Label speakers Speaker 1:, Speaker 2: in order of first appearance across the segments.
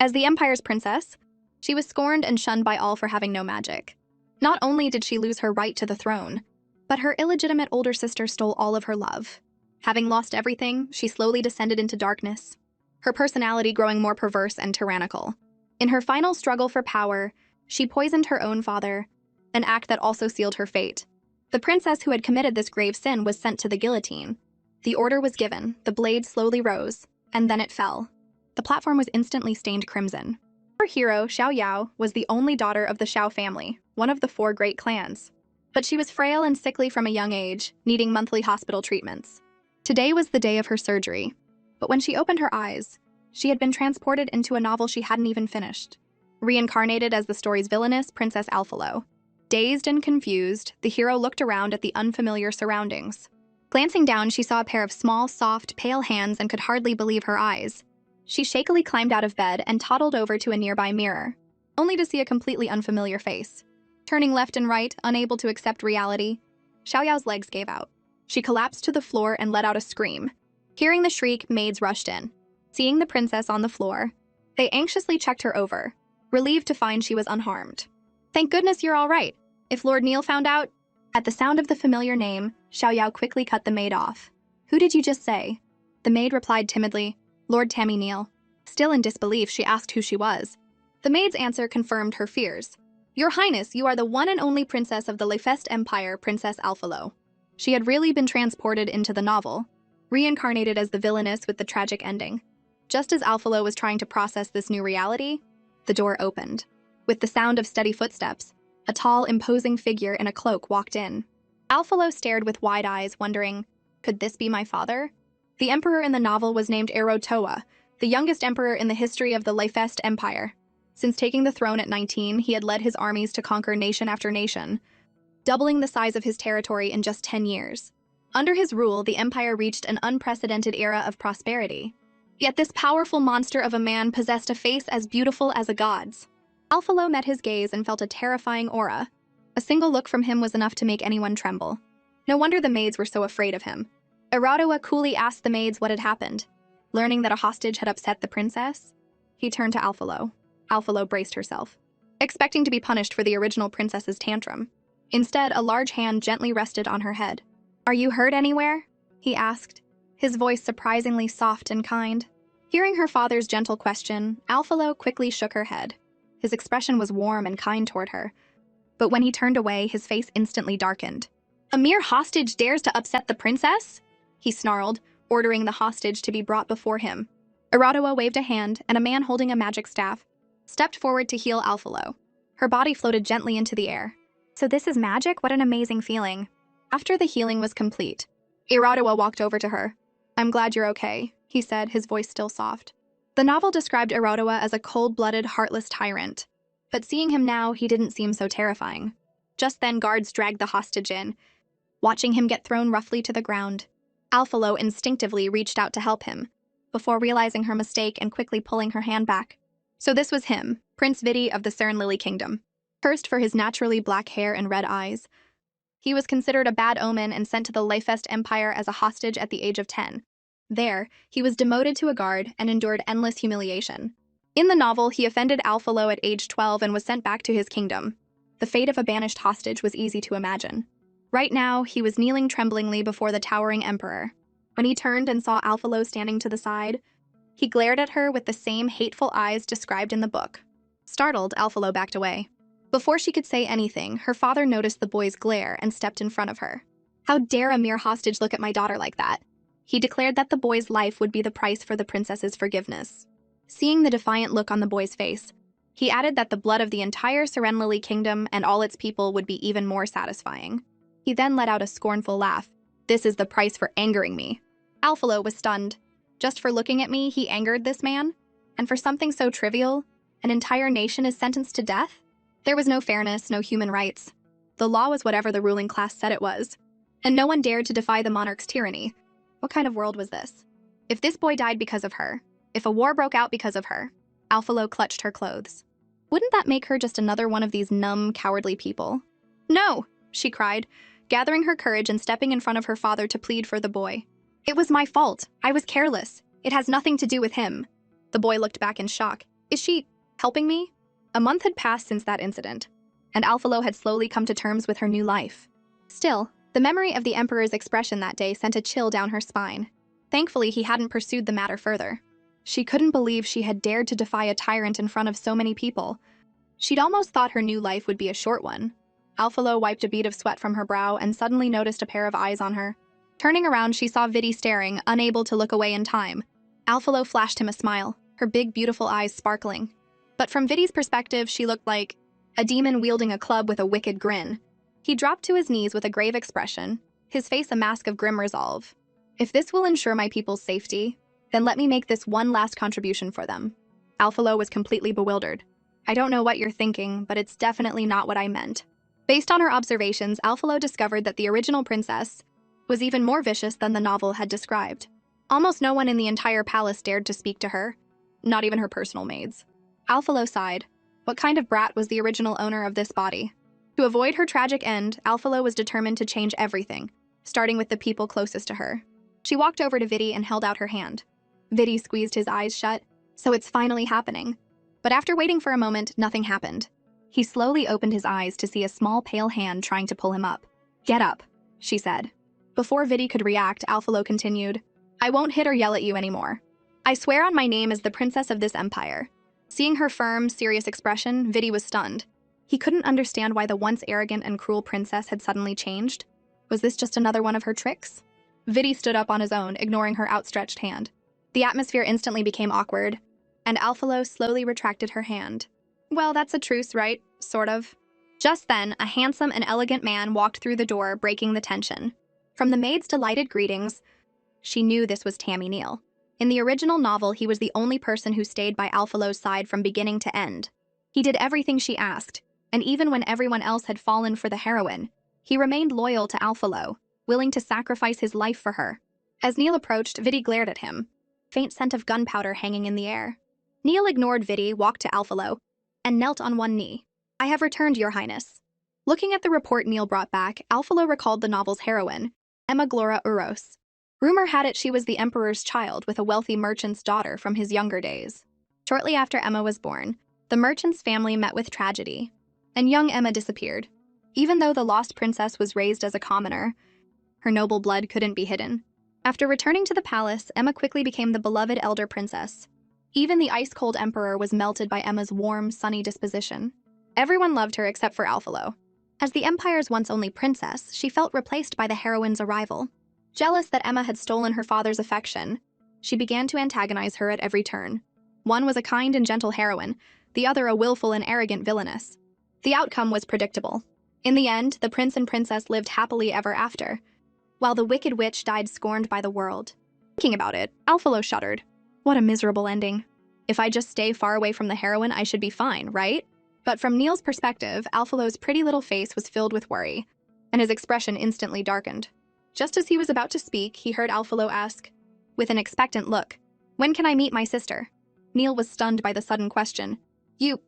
Speaker 1: As the Empire's princess, she was scorned and shunned by all for having no magic. Not only did she lose her right to the throne, but her illegitimate older sister stole all of her love. Having lost everything, she slowly descended into darkness, her personality growing more perverse and tyrannical. In her final struggle for power, she poisoned her own father, an act that also sealed her fate. The princess who had committed this grave sin was sent to the guillotine. The order was given, the blade slowly rose, and then it fell. The platform was instantly stained crimson. Our hero, Xiao Yao, was the only daughter of the Xiao family, one of the 4 great clans. But she was frail and sickly from a young age, needing monthly hospital treatments. Today was the day of her surgery, but when she opened her eyes, she had been transported into a novel she hadn't even finished. Reincarnated as the story's villainous, Princess Alphalo. Dazed and confused, the hero looked around at the unfamiliar surroundings. Glancing down, she saw a pair of small, soft, pale hands and could hardly believe her eyes. She shakily climbed out of bed and toddled over to a nearby mirror, only to see a completely unfamiliar face. Turning left and right, unable to accept reality, Xiao Yao's legs gave out. She collapsed to the floor and let out a scream. Hearing the shriek, maids rushed in. Seeing the princess on the floor, they anxiously checked her over, relieved to find she was unharmed. "Thank goodness you're all right. If Lord Neil found out..." At the sound of the familiar name, Xiao Yao quickly cut the maid off. "Who did you just say?" The maid replied timidly, "Lord Tammy Neil." Still in disbelief, she asked who she was. The maid's answer confirmed her fears. "Your Highness, you are the one and only princess of the Lefest Empire, Princess Alphalo." She had really been transported into the novel, reincarnated as the villainess with the tragic ending. Just as Alphalo was trying to process this new reality, the door opened. With the sound of steady footsteps, a tall, imposing figure in a cloak walked in. Alphalo stared with wide eyes, wondering, could this be my father? The emperor in the novel was named Erotoa, the youngest emperor in the history of the Lefest Empire. Since taking the throne at 19, he had led his armies to conquer nation after nation, doubling the size of his territory in just 10 years. Under his rule, the empire reached an unprecedented era of prosperity. Yet this powerful monster of a man possessed a face as beautiful as a god's. Alphalo met his gaze and felt a terrifying aura. A single look from him was enough to make anyone tremble. No wonder the maids were so afraid of him. Erotoa coolly asked the maids what had happened. Learning that a hostage had upset the princess, he turned to Alphalo. Alphalo braced herself, expecting to be punished for the original princess's tantrum. Instead, a large hand gently rested on her head. "Are you hurt anywhere?" he asked, his voice surprisingly soft and kind. Hearing her father's gentle question, Alphalo quickly shook her head. His expression was warm and kind toward her, but when he turned away, his face instantly darkened. "A mere hostage dares to upset the princess?" he snarled, ordering the hostage to be brought before him. Erotoa waved a hand, and a man holding a magic staff stepped forward to heal Alphalo. Her body floated gently into the air. "So this is magic? What an amazing feeling." After the healing was complete, Erotoa walked over to her. "I'm glad you're okay," he said, his voice still soft. The novel described Erotoa as a cold-blooded, heartless tyrant, but seeing him now, he didn't seem so terrifying. Just then, guards dragged the hostage in, watching him get thrown roughly to the ground. Alphalo instinctively reached out to help him, before realizing her mistake and quickly pulling her hand back. So this was him, Prince Vidi of the Cern Lily Kingdom. Cursed for his naturally black hair and red eyes, he was considered a bad omen and sent to the Lefest Empire as a hostage at the age of 10. There, he was demoted to a guard and endured endless humiliation. In the novel, he offended Alphalo at age 12 and was sent back to his kingdom. The fate of a banished hostage was easy to imagine. Right now, he was kneeling tremblingly before the towering emperor. When he turned and saw Alphalo standing to the side, he glared at her with the same hateful eyes described in the book. Startled, Alphalo backed away. Before she could say anything, her father noticed the boy's glare and stepped in front of her. "How dare a mere hostage look at my daughter like that?" He declared that the boy's life would be the price for the princess's forgiveness. Seeing the defiant look on the boy's face, he added that the blood of the entire Cern Lily Kingdom and all its people would be even more satisfying. He then let out a scornful laugh. "This is the price for angering me." Alphalo was stunned. Just for looking at me, he angered this man? And for something so trivial, an entire nation is sentenced to death? There was no fairness, no human rights. The law was whatever the ruling class said it was, and no one dared to defy the monarch's tyranny. What kind of world was this? If this boy died because of her, if a war broke out because of her, Alphalo clutched her clothes. Wouldn't that make her just another one of these numb, cowardly people? "No!" she cried, gathering her courage and stepping in front of her father to plead for the boy. "It was my fault. I was careless. It has nothing to do with him." The boy looked back in shock. Is she helping me? A month had passed since that incident, and Alphalo had slowly come to terms with her new life. Still, the memory of the Emperor's expression that day sent a chill down her spine. Thankfully, he hadn't pursued the matter further. She couldn't believe she had dared to defy a tyrant in front of so many people. She'd almost thought her new life would be a short one. Alphalo wiped a bead of sweat from her brow and suddenly noticed a pair of eyes on her. Turning around, she saw Vidi staring, unable to look away in time. Alphalo flashed him a smile, her big, beautiful eyes sparkling. But from Vidi's perspective, she looked like a demon wielding a club with a wicked grin. He dropped to his knees with a grave expression, his face a mask of grim resolve. If this will ensure my people's safety, then let me make this one last contribution for them. Alphalo was completely bewildered. I don't know what you're thinking, but it's definitely not what I meant. Based on her observations, Alphalo discovered that the original princess was even more vicious than the novel had described. Almost no one in the entire palace dared to speak to her, not even her personal maids. Alphalo sighed. What kind of brat was the original owner of this body? To avoid her tragic end, Alphalo was determined to change everything, starting with the people closest to her. She walked over to Vidi and held out her hand. Vidi squeezed his eyes shut. So it's finally happening. But after waiting for a moment, nothing happened. He slowly opened his eyes to see a small pale hand trying to pull him up. Get up, she said. Before Vidi could react, Alphalo continued, I won't hit or yell at you anymore. I swear on my name as the princess of this empire. Seeing her firm, serious expression, Vidi was stunned. He couldn't understand why the once arrogant and cruel princess had suddenly changed. Was this just another one of her tricks? Vidi stood up on his own, ignoring her outstretched hand. The atmosphere instantly became awkward, and Alphalo slowly retracted her hand. Well, that's a truce, right? Sort of. Just then, a handsome and elegant man walked through the door, breaking the tension. From the maid's delighted greetings, she knew this was Tammy Neal. In the original novel, he was the only person who stayed by Alphalo's side from beginning to end. He did everything she asked, and even when everyone else had fallen for the heroine, he remained loyal to Alphalo, willing to sacrifice his life for her. As Neal approached, Vidi glared at him, faint scent of gunpowder hanging in the air. Neal ignored Vidi, walked to Alphalo, and knelt on one knee. I have returned, Your Highness. Looking at the report Neal brought back, Alphalo recalled the novel's heroine, Emma Glora Uros. Rumor had it she was the Emperor's child with a wealthy merchant's daughter from his younger days. Shortly after Emma was born, the merchant's family met with tragedy, and young Emma disappeared. Even though the lost princess was raised as a commoner, her noble blood couldn't be hidden. After returning to the palace, Emma quickly became the beloved elder princess. Even the ice-cold emperor was melted by Emma's warm, sunny disposition. Everyone loved her except for Alphalo. As the empire's once only princess, she felt replaced by the heroine's arrival. Jealous that Emma had stolen her father's affection, she began to antagonize her at every turn. One was a kind and gentle heroine, the other a willful and arrogant villainess. The outcome was predictable. In the end, the prince and princess lived happily ever after, while the wicked witch died scorned by the world. Thinking about it, Alphalo shuddered. What a miserable ending. If I just stay far away from the heroine, I should be fine, right? But from Neal's perspective, Alphalo's pretty little face was filled with worry, and his expression instantly darkened. Just as he was about to speak, he heard Alphalo ask, with an expectant look, when can I meet my sister? Neal was stunned by the sudden question. You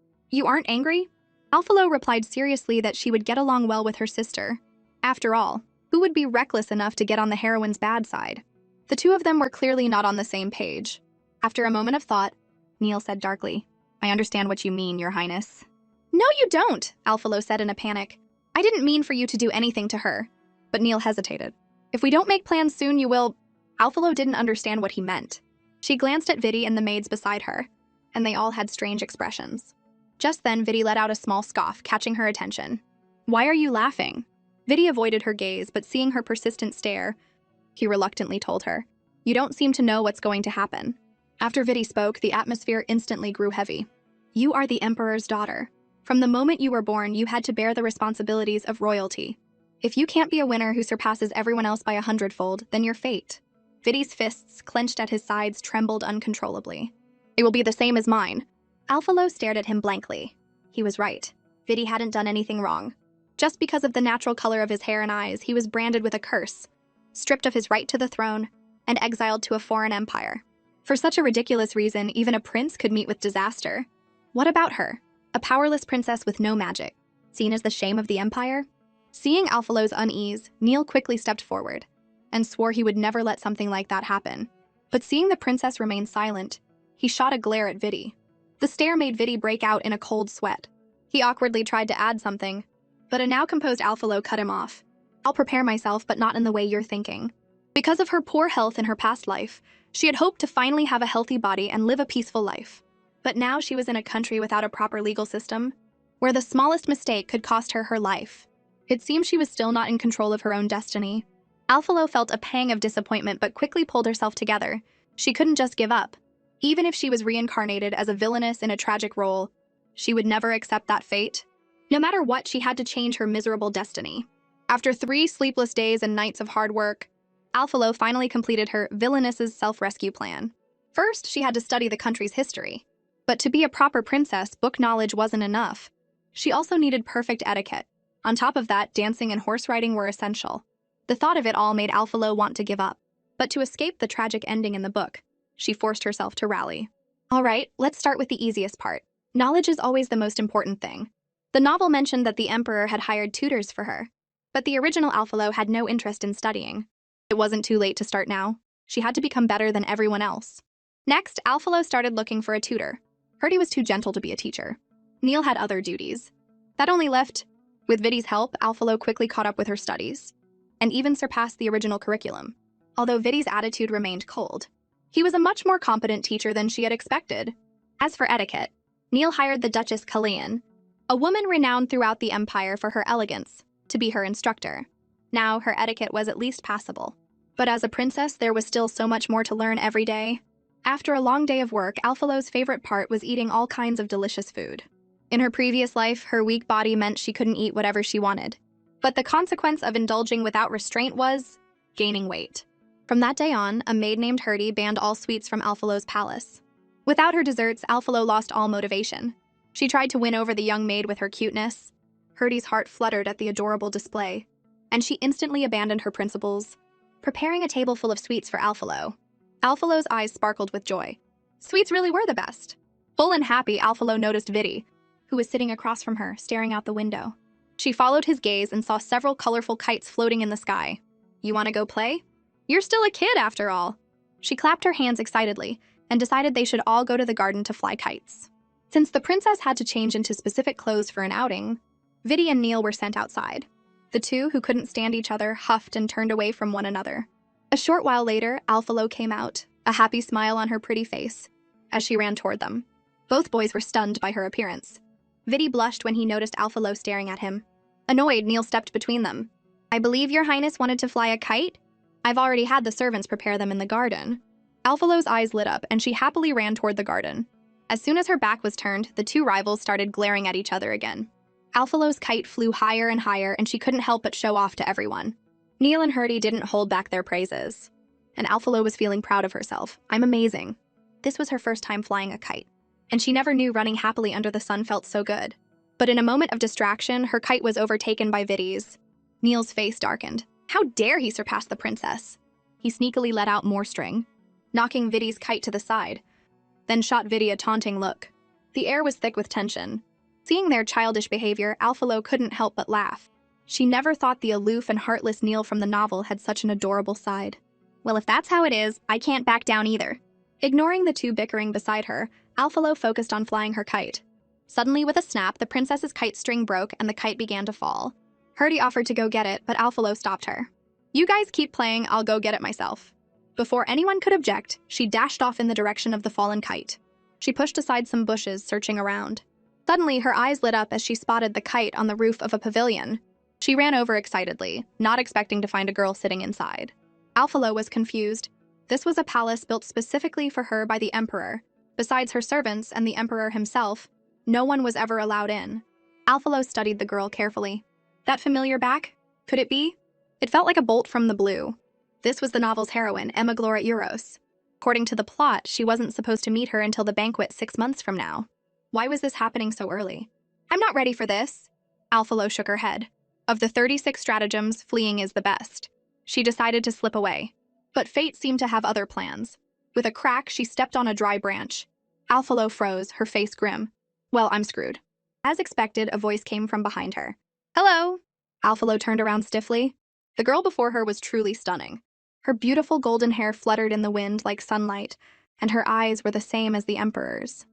Speaker 1: aren't angry? Alphalo replied seriously that she would get along well with her sister. After all, who would be reckless enough to get on the heroine's bad side? The two of them were clearly not on the same page. After a moment of thought, Neal said darkly, I understand what you mean, Your Highness. No, you don't, Alphalo said in a panic. I didn't mean for you to do anything to her. But Neal hesitated. If we don't make plans soon, you will... Alphalo didn't understand what he meant. She glanced at Vidi and the maids beside her, and they all had strange expressions. Just then, Vidi let out a small scoff, catching her attention. Why are you laughing? Vidi avoided her gaze, but seeing her persistent stare, he reluctantly told her, You don't seem to know what's going to happen. After Vidi spoke, the atmosphere instantly grew heavy. You are the Emperor's daughter. From the moment you were born, you had to bear the responsibilities of royalty. If you can't be a winner who surpasses everyone else by 100-fold, then your fate. Vidi's fists, clenched at his sides, trembled uncontrollably. It will be the same as mine. Alphalo stared at him blankly. He was right. Vidi hadn't done anything wrong. Just because of the natural color of his hair and eyes, he was branded with a curse, stripped of his right to the throne, and exiled to a foreign empire. For such a ridiculous reason, even a prince could meet with disaster. What about her? A powerless princess with no magic, seen as the shame of the empire? Seeing Alphalo's unease, Neal quickly stepped forward and swore he would never let something like that happen. But seeing the princess remain silent, he shot a glare at Vidi. The stare made Vidi break out in a cold sweat. He awkwardly tried to add something, but a now composed Alphalo cut him off. I'll prepare myself, but not in the way you're thinking. Because of her poor health in her past life, she had hoped to finally have a healthy body and live a peaceful life. But now she was in a country without a proper legal system, where the smallest mistake could cost her her life. It seemed she was still not in control of her own destiny. Alphalo felt a pang of disappointment but quickly pulled herself together. She couldn't just give up. Even if she was reincarnated as a villainess in a tragic role, she would never accept that fate. No matter what, she had to change her miserable destiny. After 3 sleepless days and nights of hard work, Alphalo finally completed her villainess's self-rescue plan. First, she had to study the country's history. But to be a proper princess, book knowledge wasn't enough. She also needed perfect etiquette. On top of that, dancing and horse riding were essential. The thought of it all made Alphalo want to give up. But to escape the tragic ending in the book, she forced herself to rally. All right, let's start with the easiest part. Knowledge is always the most important thing. The novel mentioned that the emperor had hired tutors for her, but the original Alphalo had no interest in studying. It wasn't too late to start now. She had to become better than everyone else. Next, Alphalo started looking for a tutor. Heard he was too gentle to be a teacher. Neil had other duties. That only left. With Vidi's help, Alphalo quickly caught up with her studies, and even surpassed the original curriculum. Although Vidi's attitude remained cold, he was a much more competent teacher than she had expected. As for etiquette, Neil hired the Duchess Kallian, a woman renowned throughout the empire for her elegance, to be her instructor. Now, her etiquette was at least passable. But as a princess, there was still so much more to learn every day. After a long day of work, Alphalo's favorite part was eating all kinds of delicious food. In her previous life, her weak body meant she couldn't eat whatever she wanted. But the consequence of indulging without restraint was gaining weight. From that day on, a maid named Herdy banned all sweets from Alphalo's palace. Without her desserts, Alphalo lost all motivation. She tried to win over the young maid with her cuteness. Herdy's heart fluttered at the adorable display, and she instantly abandoned her principles, preparing a table full of sweets for Alphalo. Alphalo's eyes sparkled with joy. Sweets really were the best. Full and happy, Alphalo noticed Vidi, who was sitting across from her, staring out the window. She followed his gaze and saw several colorful kites floating in the sky. You want to go play? You're still a kid, after all. She clapped her hands excitedly and decided they should all go to the garden to fly kites. Since the princess had to change into specific clothes for an outing, Vidi and Neil were sent outside. The two, who couldn't stand each other, huffed and turned away from one another. A short while later, Alphalo came out, a happy smile on her pretty face, as she ran toward them. Both boys were stunned by her appearance. Vidi blushed when he noticed Alphalo staring at him. Annoyed, Neil stepped between them. I believe your highness wanted to fly a kite? I've already had the servants prepare them in the garden. Alphalo's eyes lit up, and she happily ran toward the garden. As soon as her back was turned, the two rivals started glaring at each other again. Alphalo's kite flew higher and higher, and she couldn't help but show off to everyone. Neil and Herdy didn't hold back their praises, and Alphalo was feeling proud of herself. I'm amazing. This was her first time flying a kite, and she never knew running happily under the sun felt so good. But in a moment of distraction, her kite was overtaken by Vidi's. Neil's face darkened. How dare he surpass the princess? He sneakily let out more string, knocking Vidi's kite to the side, then shot Vidi a taunting look. The air was thick with tension. Seeing their childish behavior, Alphalo couldn't help but laugh. She never thought the aloof and heartless Neil from the novel had such an adorable side. Well, if that's how it is, I can't back down either. Ignoring the two bickering beside her, Alphalo focused on flying her kite. Suddenly, with a snap, the princess's kite string broke and the kite began to fall. Herdy offered to go get it, but Alphalo stopped her. You guys keep playing, I'll go get it myself. Before anyone could object, she dashed off in the direction of the fallen kite. She pushed aside some bushes, searching around. Suddenly, her eyes lit up as she spotted the kite on the roof of a pavilion. She ran over excitedly, not expecting to find a girl sitting inside. Alphalo was confused. This was a palace built specifically for her by the emperor. Besides her servants and the emperor himself, no one was ever allowed in. Alphalo studied the girl carefully. That familiar back? Could it be? It felt like a bolt from the blue. This was the novel's heroine, Emma Glora Euros. According to the plot, she wasn't supposed to meet her until the banquet 6 months from now. Why was this happening so early? I'm not ready for this. Alphalo shook her head. Of the 36 stratagems, fleeing is the best. She decided to slip away. But fate seemed to have other plans. With a crack, she stepped on a dry branch. Alphalo froze, her face grim. Well, I'm screwed. As expected, a voice came from behind her. Hello! Alphalo turned around stiffly. The girl before her was truly stunning. Her beautiful golden hair fluttered in the wind like sunlight, and her eyes were the same as the emperor's.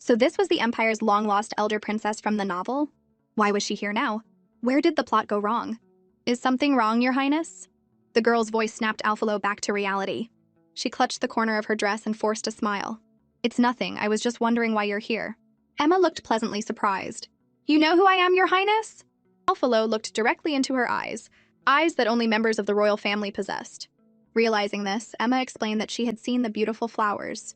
Speaker 1: So this was the Empire's long-lost elder princess from the novel? Why was she here now? Where did the plot go wrong? Is something wrong, Your Highness? The girl's voice snapped Alphalo back to reality. She clutched the corner of her dress and forced a smile. It's nothing, I was just wondering why you're here. Emma looked pleasantly surprised. You know who I am, Your Highness? Alphalo looked directly into her eyes that only members of the royal family possessed. Realizing this, Emma explained that she had seen the beautiful flowers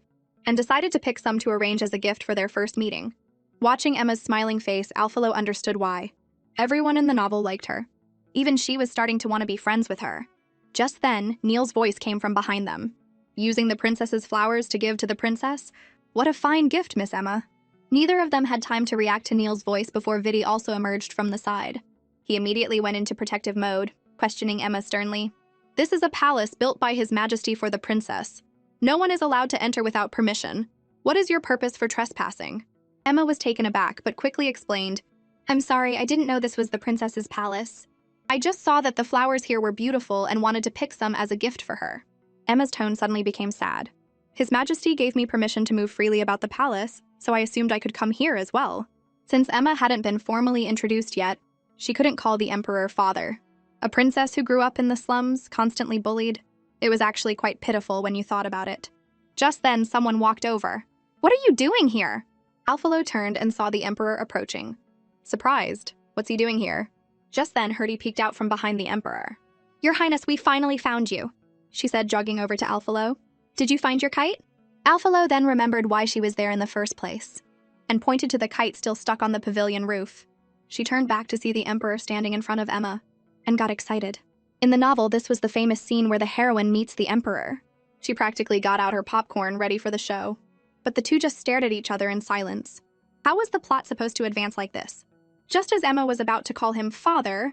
Speaker 1: and decided to pick some to arrange as a gift for their first meeting. Watching Emma's smiling face, Alphalo understood why. Everyone in the novel liked her. Even she was starting to want to be friends with her. Just then, Neil's voice came from behind them. Using the princess's flowers to give to the princess? What a fine gift, Miss Emma. Neither of them had time to react to Neil's voice before Vidi also emerged from the side. He immediately went into protective mode, questioning Emma sternly. This is a palace built by His Majesty for the princess. No one is allowed to enter without permission. What is your purpose for trespassing? Emma was taken aback, but quickly explained, I'm sorry, I didn't know this was the princess's palace. I just saw that the flowers here were beautiful and wanted to pick some as a gift for her. Emma's tone suddenly became sad. His Majesty gave me permission to move freely about the palace, so I assumed I could come here as well. Since Emma hadn't been formally introduced yet, she couldn't call the Emperor father. A princess who grew up in the slums, constantly bullied. It was actually quite pitiful when you thought about it. Just then, someone walked over. What are you doing here? Alphalo turned and saw the Emperor approaching. Surprised. What's he doing here? Just then, Herdy peeked out from behind the Emperor. Your Highness, we finally found you, she said, jogging over to Alphalo. Did you find your kite? Alphalo then remembered why she was there in the first place, and pointed to the kite still stuck on the pavilion roof. She turned back to see the Emperor standing in front of Emma, and got excited. In the novel, this was the famous scene where the heroine meets the Emperor. She practically got out her popcorn ready for the show. But the two just stared at each other in silence. How was the plot supposed to advance like this? Just as Emma was about to call him father,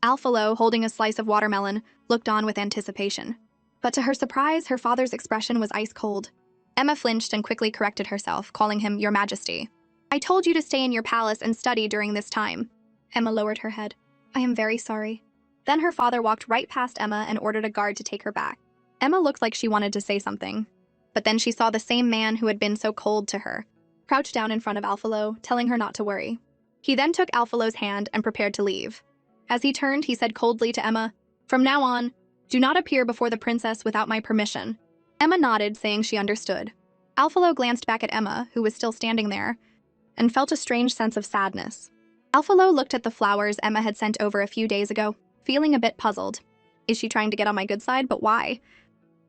Speaker 1: Alphalo, holding a slice of watermelon, looked on with anticipation. But to her surprise, her father's expression was ice cold. Emma flinched and quickly corrected herself, calling him Your Majesty. I told you to stay in your palace and study during this time. Emma lowered her head. I am very sorry. Then her father walked right past Emma and ordered a guard to take her back. Emma looked like she wanted to say something, but then she saw the same man who had been so cold to her, crouched down in front of Alphalo, telling her not to worry. He then took Alphalo's hand and prepared to leave. As he turned, he said coldly to Emma, From now on, do not appear before the princess without my permission. Emma nodded, saying she understood. Alphalo glanced back at Emma, who was still standing there, and felt a strange sense of sadness. Alphalo looked at the flowers Emma had sent over a few days ago, feeling a bit puzzled. Is she trying to get on my good side, but why?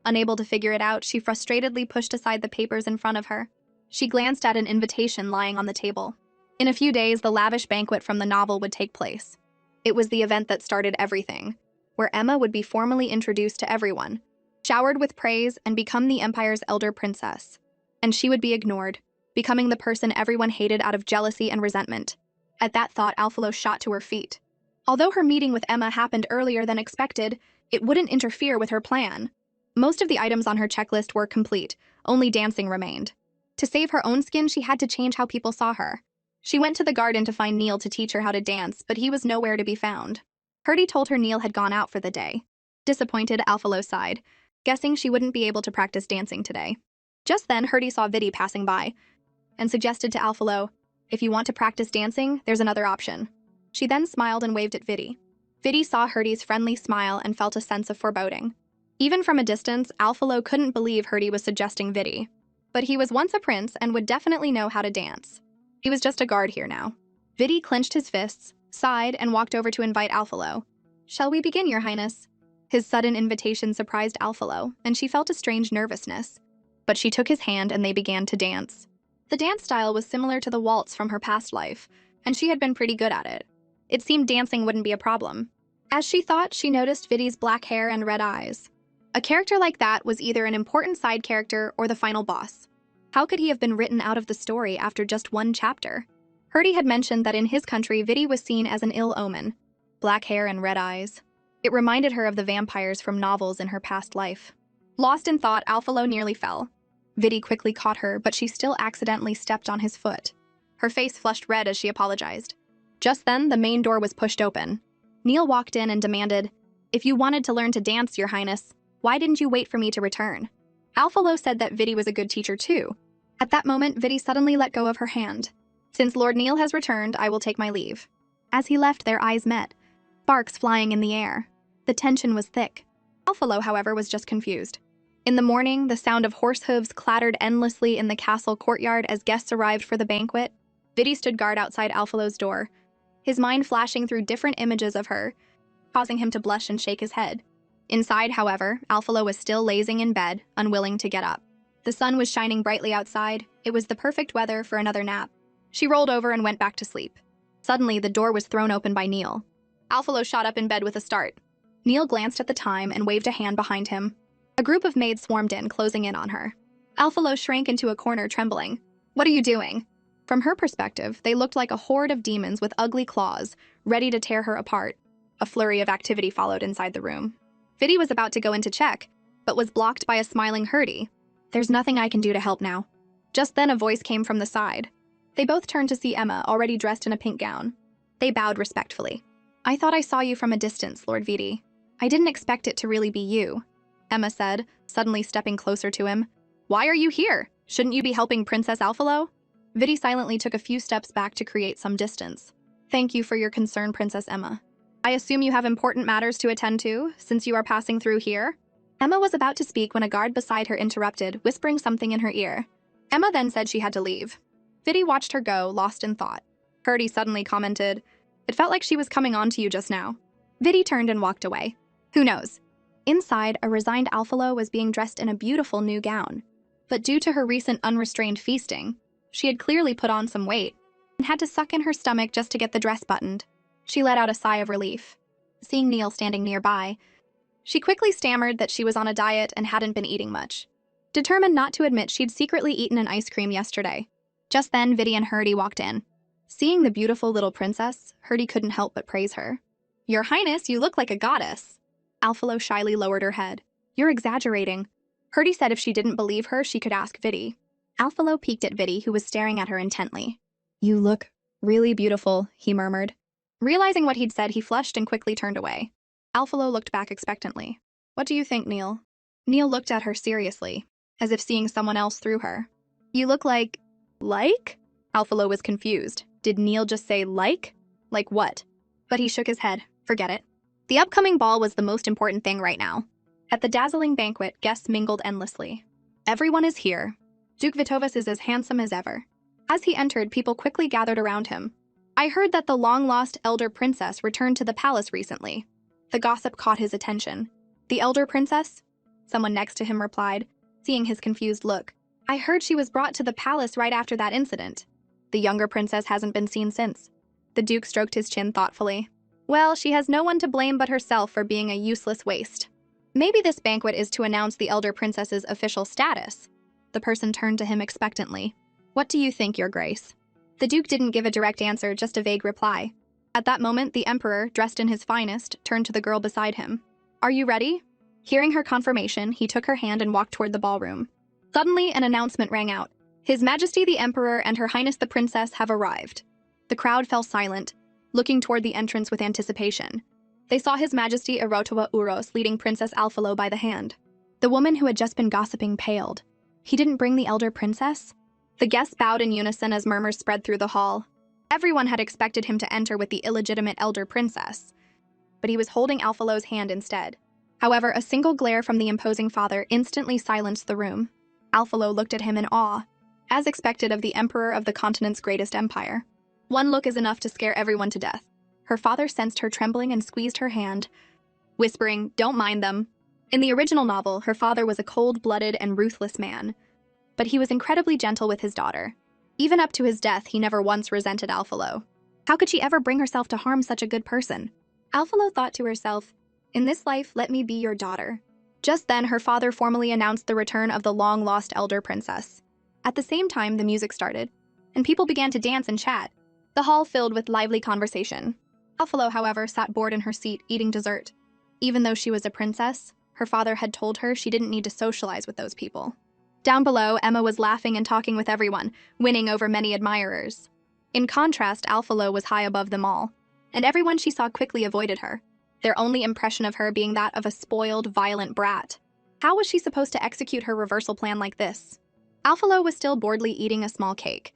Speaker 1: Unable to figure it out, she frustratedly pushed aside the papers in front of her. She glanced at an invitation lying on the table. In a few days, the lavish banquet from the novel would take place. It was the event that started everything, where Emma would be formally introduced to everyone, showered with praise, and become the Empire's elder princess. And she would be ignored, becoming the person everyone hated out of jealousy and resentment. At that thought, Alphalo shot to her feet. Although her meeting with Emma happened earlier than expected, it wouldn't interfere with her plan. Most of the items on her checklist were complete, only dancing remained. To save her own skin, she had to change how people saw her. She went to the garden to find Neil to teach her how to dance, but he was nowhere to be found. Herdy told her Neil had gone out for the day. Disappointed, Alphalo sighed, guessing she wouldn't be able to practice dancing today. Just then, Herdy saw Vidi passing by, and suggested to Alphalo, if you want to practice dancing, there's another option. She then smiled and waved at Vidi. Vidi saw Herdy's friendly smile and felt a sense of foreboding. Even from a distance, Alphalo couldn't believe Herdy was suggesting Vidi. But he was once a prince and would definitely know how to dance. He was just a guard here now. Vidi clenched his fists, sighed, and walked over to invite Alphalo. Shall we begin, Your Highness? His sudden invitation surprised Alphalo, and she felt a strange nervousness. But she took his hand and they began to dance. The dance style was similar to the waltz from her past life, and she had been pretty good at it. It seemed dancing wouldn't be a problem. As she thought, she noticed Vidi's black hair and red eyes. A character like that was either an important side character or the final boss. How could he have been written out of the story after just one chapter? Herdy had mentioned that in his country, Vidi was seen as an ill omen. Black hair and red eyes. It reminded her of the vampires from novels in her past life. Lost in thought, Alphalo nearly fell. Vidi quickly caught her, but she still accidentally stepped on his foot. Her face flushed red as she apologized. Just then, the main door was pushed open. Neil walked in and demanded, If you wanted to learn to dance, Your Highness, why didn't you wait for me to return? Alphalo said that Vidi was a good teacher too, At that moment, Vidi suddenly let go of her hand. Since Lord Neil has returned, I will take my leave. As he left, their eyes met, sparks flying in the air. The tension was thick. Alphalo, however, was just confused. In the morning, the sound of horse hooves clattered endlessly in the castle courtyard as guests arrived for the banquet. Vidi stood guard outside Alphalo's door, his mind flashing through different images of her, causing him to blush and shake his head. Inside, however, Alphalo was still lazing in bed, unwilling to get up. The sun was shining brightly outside. It was the perfect weather for another nap. She rolled over and went back to sleep. Suddenly, the door was thrown open by Neil. Alphalo shot up in bed with a start. Neil glanced at the time and waved a hand behind him. A group of maids swarmed in, closing in on her. Alphalo shrank into a corner, trembling. What are you doing? From her perspective, they looked like a horde of demons with ugly claws, ready to tear her apart. A flurry of activity followed inside the room. Vidi was about to go in to check, but was blocked by a smiling Hurdy. There's nothing I can do to help now. Just then a voice came from the side. They both turned to see Emma, already dressed in a pink gown. They bowed respectfully. I thought I saw you from a distance, Lord Vidi. I didn't expect it to really be you, Emma said, suddenly stepping closer to him. Why are you here? Shouldn't you be helping Princess Alphalo? Vidi silently took a few steps back to create some distance. Thank you for your concern, Princess Emma. I assume you have important matters to attend to, since you are passing through here? Emma was about to speak when a guard beside her interrupted, whispering something in her ear. Emma then said she had to leave. Vidi watched her go, lost in thought. Hurdy suddenly commented, It felt like she was coming on to you just now. Vidi turned and walked away. Who knows? Inside, a resigned Alphalo was being dressed in a beautiful new gown. But due to her recent unrestrained feasting, she had clearly put on some weight and had to suck in her stomach just to get the dress buttoned. She let out a sigh of relief. Seeing Neil standing nearby, she quickly stammered that she was on a diet and hadn't been eating much, determined not to admit she'd secretly eaten an ice cream yesterday. Just then, Vidi and Hurdy walked in. Seeing the beautiful little princess, Hurdy couldn't help but praise her. Your Highness, you look like a goddess. Alphalo shyly lowered her head. You're exaggerating. Hurdy said if she didn't believe her, she could ask Vidi. Alphalo peeked at Vidi, who was staring at her intently. You look really beautiful, he murmured. Realizing what he'd said, he flushed and quickly turned away. Alphalo looked back expectantly. What do you think, Neil? Neil looked at her seriously, as if seeing someone else through her. You look like... Like? Alphalo was confused. Did Neil just say like? Like what? But he shook his head. Forget it. The upcoming ball was the most important thing right now. At the dazzling banquet, guests mingled endlessly. Everyone is here. Duke Vitovas is as handsome as ever. As he entered, people quickly gathered around him. I heard that the long-lost elder princess returned to the palace recently. The gossip caught his attention. The elder princess? Someone next to him replied, seeing his confused look. I heard she was brought to the palace right after that incident. The younger princess hasn't been seen since. The duke stroked his chin thoughtfully. Well, she has no one to blame but herself for being a useless waste. Maybe this banquet is to announce the elder princess's official status. The person turned to him expectantly. What do you think, Your Grace? The duke didn't give a direct answer, just a vague reply. At that moment, the emperor, dressed in his finest, turned to the girl beside him. Are you ready? Hearing her confirmation, he took her hand and walked toward the ballroom. Suddenly, an announcement rang out. His Majesty the Emperor and Her Highness the Princess have arrived. The crowd fell silent, looking toward the entrance with anticipation. They saw His Majesty Erotawa Uros leading Princess Alphalo by the hand. The woman who had just been gossiping paled. He didn't bring the elder princess? The guests bowed in unison as murmurs spread through the hall. Everyone had expected him to enter with the illegitimate elder princess, but he was holding Alphalo's hand instead. However, a single glare from the imposing father instantly silenced the room. Alphalo looked at him in awe, as expected of the emperor of the continent's greatest empire. One look is enough to scare everyone to death. Her father sensed her trembling and squeezed her hand, whispering, "Don't mind them." In the original novel, her father was a cold-blooded and ruthless man, but he was incredibly gentle with his daughter. Even up to his death, he never once resented Alphalo. How could she ever bring herself to harm such a good person? Alphalo thought to herself, in this life, let me be your daughter. Just then, her father formally announced the return of the long-lost elder princess. At the same time, the music started, and people began to dance and chat. The hall filled with lively conversation. Alphalo, however, sat bored in her seat, eating dessert. Even though she was a princess, her father had told her she didn't need to socialize with those people. Down below, Emma was laughing and talking with everyone, winning over many admirers. In contrast, Alphalo was high above them all, and everyone she saw quickly avoided her, their only impression of her being that of a spoiled, violent brat. How was she supposed to execute her reversal plan like this? Alphalo was still boredly eating a small cake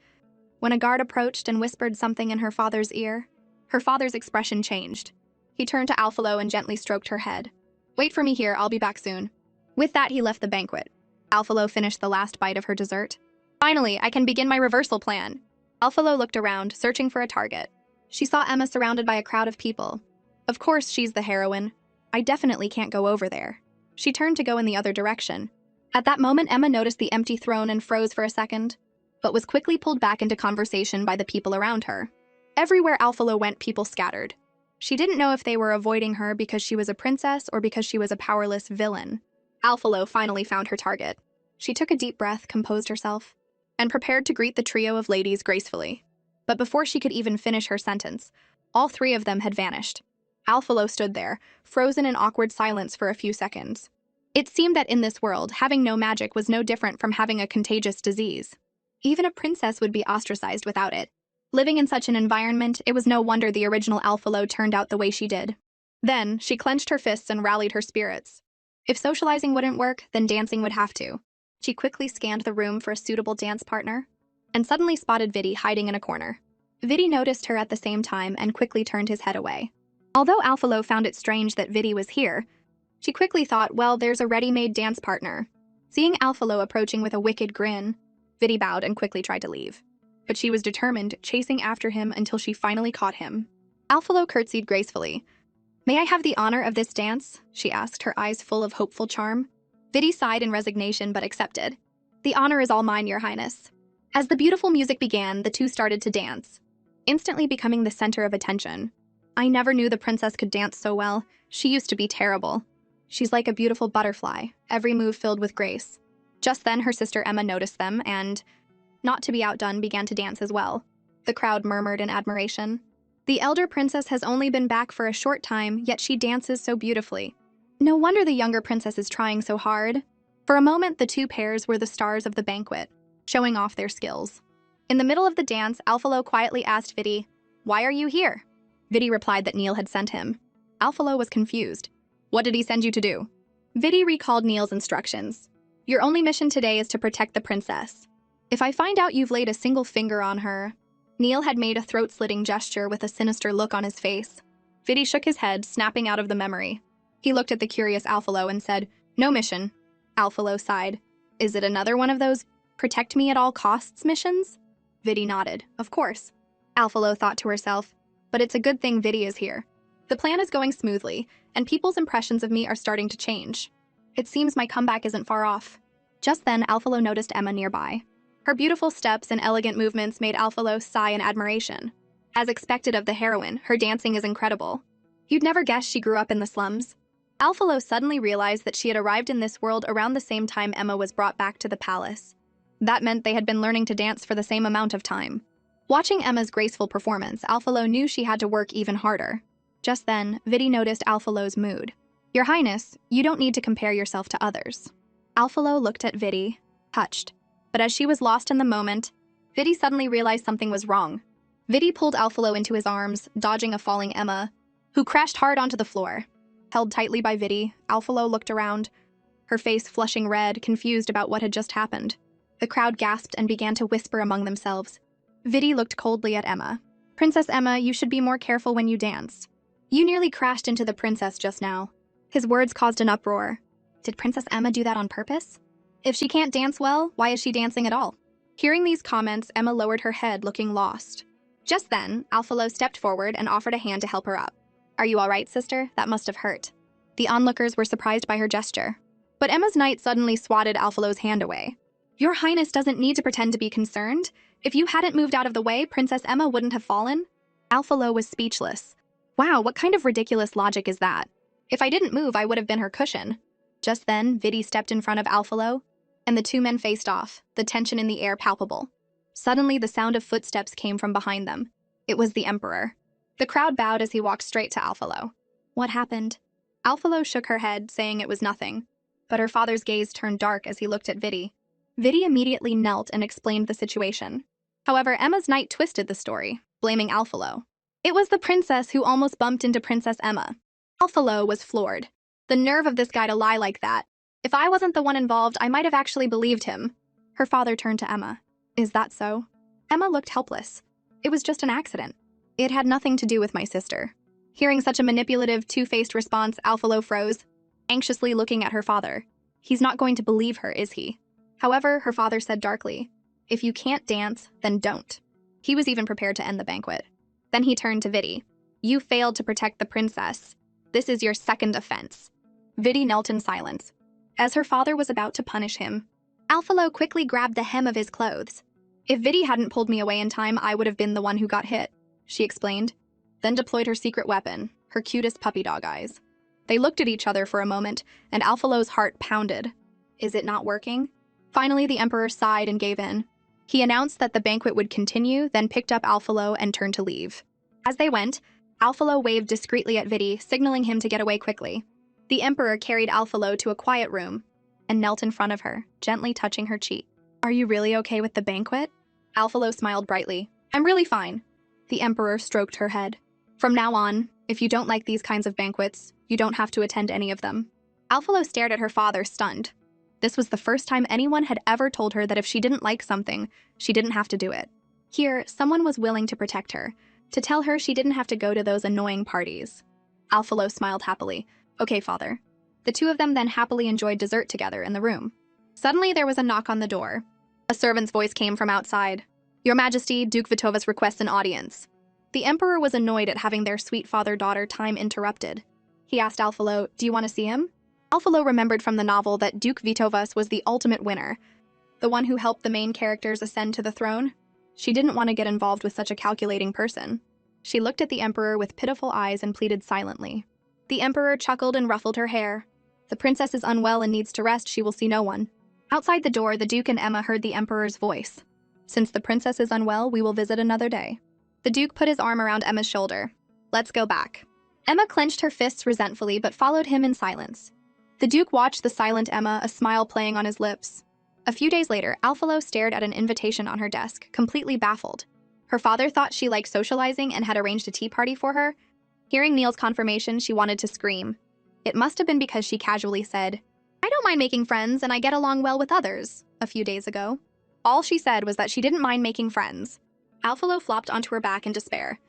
Speaker 1: when a guard approached and whispered something in her father's ear. Her father's expression changed. He turned to Alphalo and gently stroked her head. "Wait for me here, I'll be back soon." With that, he left the banquet. Alphalo finished the last bite of her dessert. "Finally, I can begin my reversal plan." Alphalo looked around, searching for a target. She saw Emma surrounded by a crowd of people. Of course, she's the heroine. I definitely can't go over there. She turned to go in the other direction. At that moment, Emma noticed the empty throne and froze for a second, but was quickly pulled back into conversation by the people around her. Everywhere Alphalo went, people scattered. She didn't know if they were avoiding her because she was a princess or because she was a powerless villain. Alphalo finally found her target. She took a deep breath, composed herself, and prepared to greet the trio of ladies gracefully. But before she could even finish her sentence, all three of them had vanished. Alphalo stood there, frozen in awkward silence for a few seconds. It seemed that in this world, having no magic was no different from having a contagious disease. Even a princess would be ostracized without it. Living in such an environment, it was no wonder the original Alphalo turned out the way she did. Then, she clenched her fists and rallied her spirits. If socializing wouldn't work, then dancing would have to. She quickly scanned the room for a suitable dance partner, and suddenly spotted Vidi hiding in a corner. Vidi noticed her at the same time and quickly turned his head away. Although Alphalo found it strange that Vidi was here, she quickly thought, well, there's a ready-made dance partner. Seeing Alphalo approaching with a wicked grin, Vidi bowed and quickly tried to leave. But she was determined, chasing after him until she finally caught him. Alphalo curtsied gracefully. "May I have the honor of this dance?" she asked, her eyes full of hopeful charm. Vidi sighed in resignation but accepted. "The honor is all mine, Your Highness." As the beautiful music began, the two started to dance, instantly becoming the center of attention. "I never knew the princess could dance so well. She used to be terrible. She's like a beautiful butterfly, every move filled with grace." Just then, her sister Emma noticed them and, not to be outdone, began to dance as well. The crowd murmured in admiration. "The elder princess has only been back for a short time, yet she dances so beautifully. No wonder the younger princess is trying so hard." For a moment, the two pairs were the stars of the banquet, showing off their skills. In the middle of the dance, Alphalo quietly asked Vidi, "Why are you here?" Vidi replied that Neil had sent him. Alphalo was confused. "What did he send you to do?" Vidi recalled Neil's instructions. "Your only mission today is to protect the princess. If I find out you've laid a single finger on her..." Neil had made a throat-slitting gesture with a sinister look on his face. Vidi shook his head, snapping out of the memory. He looked at the curious Alphalo and said, "No mission." Alphalo sighed. "Is it another one of those protect me at all costs missions?" Vidi nodded. "Of course." Alphalo thought to herself, "But it's a good thing Vidi is here. The plan is going smoothly, and people's impressions of me are starting to change. It seems my comeback isn't far off." Just then, Alphalo noticed Emma nearby. Her beautiful steps and elegant movements made Alphalo sigh in admiration. As expected of the heroine, her dancing is incredible. You'd never guess she grew up in the slums. Alphalo suddenly realized that she had arrived in this world around the same time Emma was brought back to the palace. That meant they had been learning to dance for the same amount of time. Watching Emma's graceful performance, Alphalo knew she had to work even harder. Just then, Vidi noticed Alphalo's mood. "Your Highness, you don't need to compare yourself to others." Alphalo looked at Vidi, touched. But as she was lost in the moment, Vidi suddenly realized something was wrong. Vidi pulled Alphalo into his arms, dodging a falling Emma, who crashed hard onto the floor. Held tightly by Vidi, Alphalo looked around, her face flushing red, confused about what had just happened. The crowd gasped and began to whisper among themselves. Vidi looked coldly at Emma. "Princess Emma, you should be more careful when you dance. You nearly crashed into the princess just now." His words caused an uproar. Did Princess Emma do that on purpose? If she can't dance well, why is she dancing at all? Hearing these comments, Emma lowered her head, looking lost. Just then, Alphalo stepped forward and offered a hand to help her up. "Are you all right, sister? That must have hurt." The onlookers were surprised by her gesture. But Emma's knight suddenly swatted Alphalo's hand away. "Your Highness doesn't need to pretend to be concerned. If you hadn't moved out of the way, Princess Emma wouldn't have fallen." Alphalo was speechless. Wow, what kind of ridiculous logic is that? If I didn't move, I would have been her cushion. Just then, Vidi stepped in front of Alphalo, and the two men faced off, the tension in the air palpable. Suddenly, the sound of footsteps came from behind them. It was the Emperor. The crowd bowed as he walked straight to Alphalo. "What happened?" Alphalo shook her head, saying it was nothing. But her father's gaze turned dark as he looked at Vidi. Vidi immediately knelt and explained the situation. However, Emma's knight twisted the story, blaming Alphalo. It was the princess who almost bumped into Princess Emma. Alphalo was floored. The nerve of this guy to lie like that. If I wasn't the one involved, I might have actually believed him. Her father turned to Emma. Is that so? Emma looked helpless. It was just an accident. It had nothing to do with my sister. Hearing such a manipulative, two-faced response, Alphalo froze, anxiously looking at her father. He's not going to believe her, is he? However, her father said darkly, if you can't dance, then don't. He was even prepared to end the banquet. Then he turned to Vidi. You failed to protect the princess. This is your second offense. Vidi knelt in silence. As her father was about to punish him, Alphalo quickly grabbed the hem of his clothes. If Vidi hadn't pulled me away in time, I would have been the one who got hit, she explained, then deployed her secret weapon, her cutest puppy dog eyes. They looked at each other for a moment, and Alphalo's heart pounded. Is it not working? Finally, the emperor sighed and gave in. He announced that the banquet would continue, then picked up Alphalo and turned to leave. As they went, Alphalo waved discreetly at Vidi, signaling him to get away quickly. The emperor carried Alphalo to a quiet room and knelt in front of her, gently touching her cheek. Are you really okay with the banquet? Alphalo smiled brightly. I'm really fine. The emperor stroked her head. From now on, if you don't like these kinds of banquets, you don't have to attend any of them. Alphalo stared at her father, stunned. This was the first time anyone had ever told her that if she didn't like something, she didn't have to do it. Here, someone was willing to protect her, to tell her she didn't have to go to those annoying parties. Alphalo smiled happily. Okay, father. The two of them then happily enjoyed dessert together in the room. Suddenly, there was a knock on the door. A servant's voice came from outside. Your Majesty, Duke Vitovas requests an audience. The emperor was annoyed at having their sweet father-daughter time interrupted. He asked Alphalo, do you want to see him? Alphalo remembered from the novel that Duke Vitovas was the ultimate winner, the one who helped the main characters ascend to the throne. She didn't want to get involved with such a calculating person. She looked at the emperor with pitiful eyes and pleaded silently. The emperor chuckled and ruffled her hair. The princess is unwell and needs to rest, she will see no one. Outside the door, the Duke and Emma heard the emperor's voice. Since the princess is unwell, we will visit another day. The Duke put his arm around Emma's shoulder. Let's go back. Emma clenched her fists resentfully but followed him in silence. The Duke watched the silent Emma, a smile playing on his lips. A few days later, Alphalo stared at an invitation on her desk, completely baffled. Her father thought she liked socializing and had arranged a tea party for her. Hearing Neil's confirmation, she wanted to scream. It must have been because she casually said, I don't mind making friends and I get along well with others, a few days ago. All she said was that she didn't mind making friends. Alphalo flopped onto her back in despair.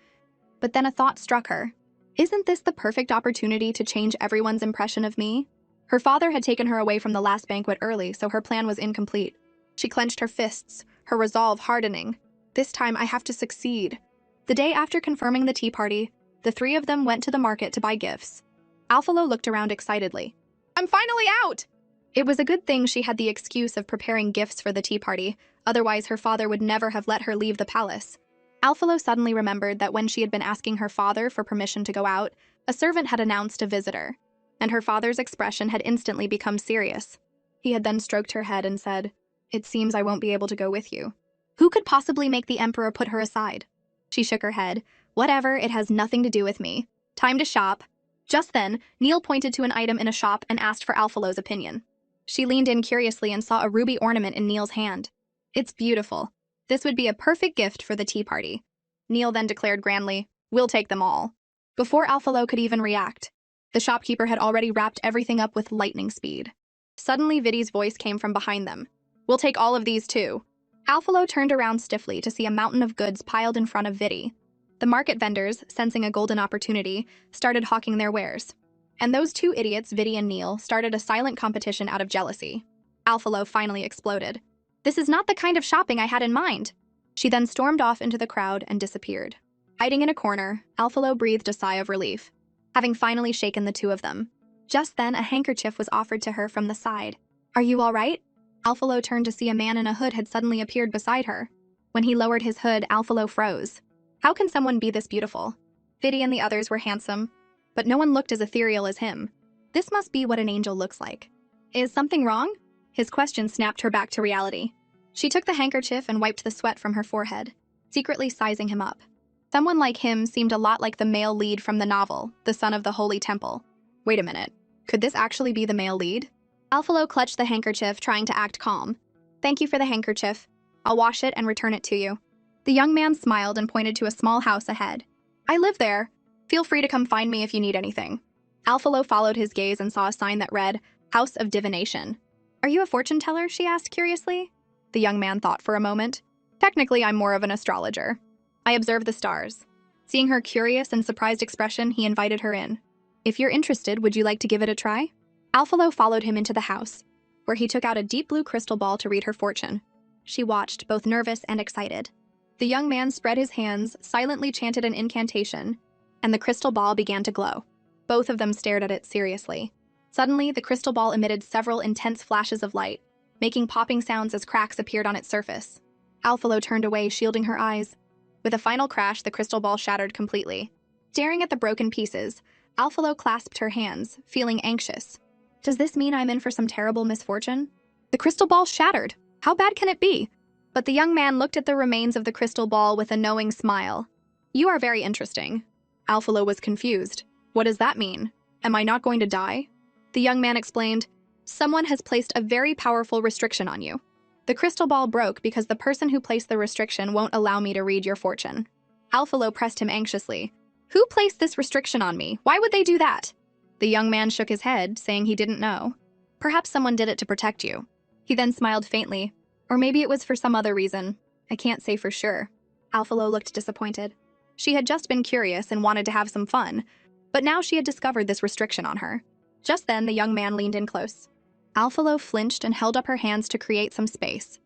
Speaker 1: But then a thought struck her. Isn't this the perfect opportunity to change everyone's impression of me? Her father had taken her away from the last banquet early, so her plan was incomplete. She clenched her fists, her resolve hardening. This time I have to succeed. The day after confirming the tea party, the three of them went to the market to buy gifts. Alphalo looked around excitedly. I'm finally out! It was a good thing she had the excuse of preparing gifts for the tea party, otherwise her father would never have let her leave the palace. Alphalo suddenly remembered that when she had been asking her father for permission to go out, a servant had announced a visitor, and her father's expression had instantly become serious. He had then stroked her head and said, It seems I won't be able to go with you. Who could possibly make the emperor put her aside? She shook her head. Whatever, it has nothing to do with me. Time to shop. Just then, Neil pointed to an item in a shop and asked for Alphalo's opinion. She leaned in curiously and saw a ruby ornament in Neil's hand. It's beautiful. This would be a perfect gift for the tea party. Neil then declared grandly, We'll take them all. Before Alphalo could even react, the shopkeeper had already wrapped everything up with lightning speed. Suddenly, Vidi's voice came from behind them. We'll take all of these too. Alphalo turned around stiffly to see a mountain of goods piled in front of Vidi. The market vendors, sensing a golden opportunity, started hawking their wares. And those two idiots, Vidi and Neil, started a silent competition out of jealousy. Alphalo finally exploded. This is not the kind of shopping I had in mind. She then stormed off into the crowd and disappeared. Hiding in a corner, Alphalo breathed a sigh of relief, having finally shaken the two of them. Just then, a handkerchief was offered to her from the side. Are you all right? Alphalo turned to see a man in a hood had suddenly appeared beside her. When he lowered his hood, Alphalo froze. How can someone be this beautiful? Vidi and the others were handsome, but no one looked as ethereal as him. This must be what an angel looks like. Is something wrong? His question snapped her back to reality. She took the handkerchief and wiped the sweat from her forehead, secretly sizing him up. Someone like him seemed a lot like the male lead from the novel, The Son of the Holy Temple. Wait a minute. Could this actually be the male lead? Alphalo clutched the handkerchief, trying to act calm. Thank you for the handkerchief. I'll wash it and return it to you. The young man smiled and pointed to a small house ahead. I live there. Feel free to come find me if you need anything. Alphalo followed his gaze and saw a sign that read, House of Divination. Are you a fortune teller? She asked curiously. the young man thought for a moment. Technically, I'm more of an astrologer. I observe the stars. Seeing her curious and surprised expression, he invited her in. If you're interested, would you like to give it a try? Alphalo followed him into the house, where he took out a deep blue crystal ball to read her fortune. She watched, both nervous and excited. The young man spread his hands, silently chanted an incantation, and the crystal ball began to glow. Both of them stared at it seriously. Suddenly, the crystal ball emitted several intense flashes of light, making popping sounds as cracks appeared on its surface. Alphalo turned away, shielding her eyes. With a final crash, the crystal ball shattered completely. Staring at the broken pieces, Alphalo clasped her hands, feeling anxious. Does this mean I'm in for some terrible misfortune? The crystal ball shattered. How bad can it be? But the young man looked at the remains of the crystal ball with a knowing smile. You are very interesting. Alphalo was confused. What does that mean? Am I not going to die? The young man explained, someone has placed a very powerful restriction on you. The crystal ball broke because the person who placed the restriction won't allow me to read your fortune. Alphalo pressed him anxiously. Who placed this restriction on me? Why would they do that? The young man shook his head, saying he didn't know. Perhaps someone did it to protect you. He then smiled faintly. Or maybe it was for some other reason. I can't say for sure. Alphalo looked disappointed. She had just been curious and wanted to have some fun, but now she had discovered this restriction on her. Just then, the young man leaned in close. Alphalo flinched and held up her hands to create some space.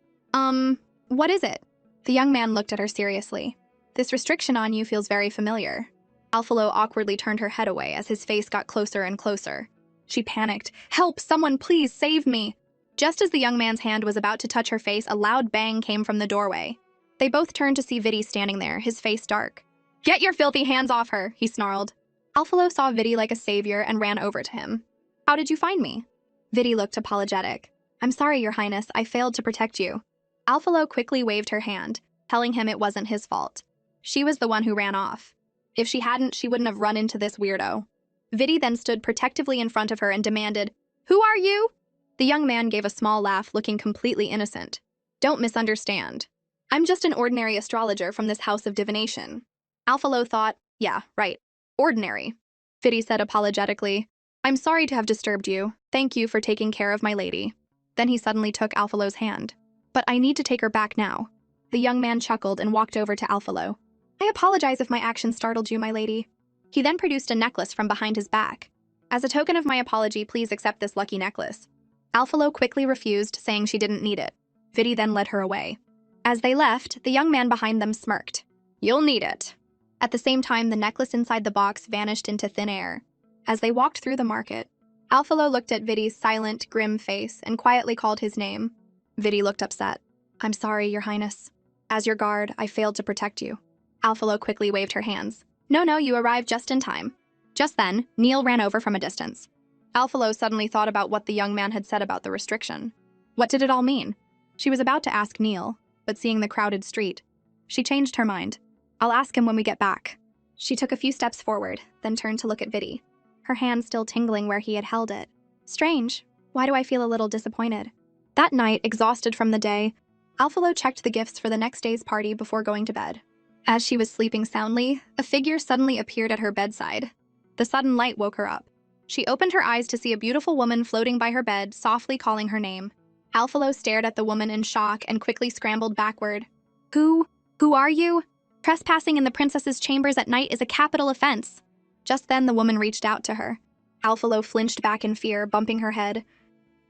Speaker 1: What is it? The young man looked at her seriously. This restriction on you feels very familiar. Alphalo awkwardly turned her head away as his face got closer and closer. She panicked. Help! Someone please save me! Just as the young man's hand was about to touch her face, a loud bang came from the doorway. They both turned to see Vidi standing there, his face dark. Get your filthy hands off her, he snarled. Alphalo saw Vidi like a savior and ran over to him. How did you find me? Vidi looked apologetic. I'm sorry, Your Highness, I failed to protect you. Alphalo quickly waved her hand, telling him it wasn't his fault. She was the one who ran off. If she hadn't, she wouldn't have run into this weirdo. Vidi then stood protectively in front of her and demanded, Who are you? The young man gave a small laugh, looking completely innocent. Don't misunderstand. I'm just an ordinary astrologer from this house of divination. Alphalo thought, yeah, right. Ordinary. Vidi said apologetically, I'm sorry to have disturbed you. Thank you for taking care of my lady. Then he suddenly took Alphalo's hand. But I need to take her back now. The young man chuckled and walked over to Alphalo. I apologize if my actions startled you, my lady. He then produced a necklace from behind his back. As a token of my apology, please accept this lucky necklace. Alphalo quickly refused, saying she didn't need it. Vidi then led her away. As they left, the young man behind them smirked. You'll need it. At the same time, the necklace inside the box vanished into thin air. As they walked through the market, Alphalo looked at Vidi's silent, grim face and quietly called his name. Vidi looked upset. I'm sorry, Your Highness. As your guard, I failed to protect you. Alphalo quickly waved her hands. No, you arrived just in time. Just then, Neil ran over from a distance. Alphalo suddenly thought about what the young man had said about the restriction. What did it all mean? She was about to ask Neil, but seeing the crowded street, she changed her mind. I'll ask him when we get back. She took a few steps forward, then turned to look at Vidi, her hand still tingling where he had held it. Strange. Why do I feel a little disappointed? That night, exhausted from the day, Alphalo checked the gifts for the next day's party before going to bed. As she was sleeping soundly, a figure suddenly appeared at her bedside. The sudden light woke her up. She opened her eyes to see a beautiful woman floating by her bed, softly calling her name. Alphalo stared at the woman in shock and quickly scrambled backward. Who are you? Trespassing in the princess's chambers at night is a capital offense. Just then, the woman reached out to her. Alphalo flinched back in fear, bumping her head.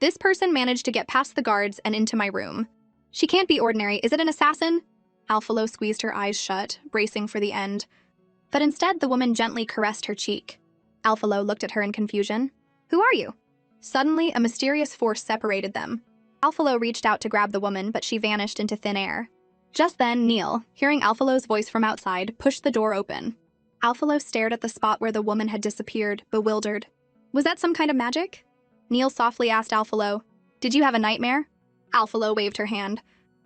Speaker 1: This person managed to get past the guards and into my room. She can't be ordinary. Is it an assassin? Alphalo squeezed her eyes shut, bracing for the end. But instead, the woman gently caressed her cheek. Alphalo looked at her in confusion. Who are you? Suddenly, a mysterious force separated them. Alphalo reached out to grab the woman, but she vanished into thin air. Just then, Neil, hearing Alphalo's voice from outside, pushed the door open. Alphalo stared at the spot where the woman had disappeared, bewildered. Was that some kind of magic? Neil softly asked Alphalo, Did you have a nightmare? Alphalo waved her hand.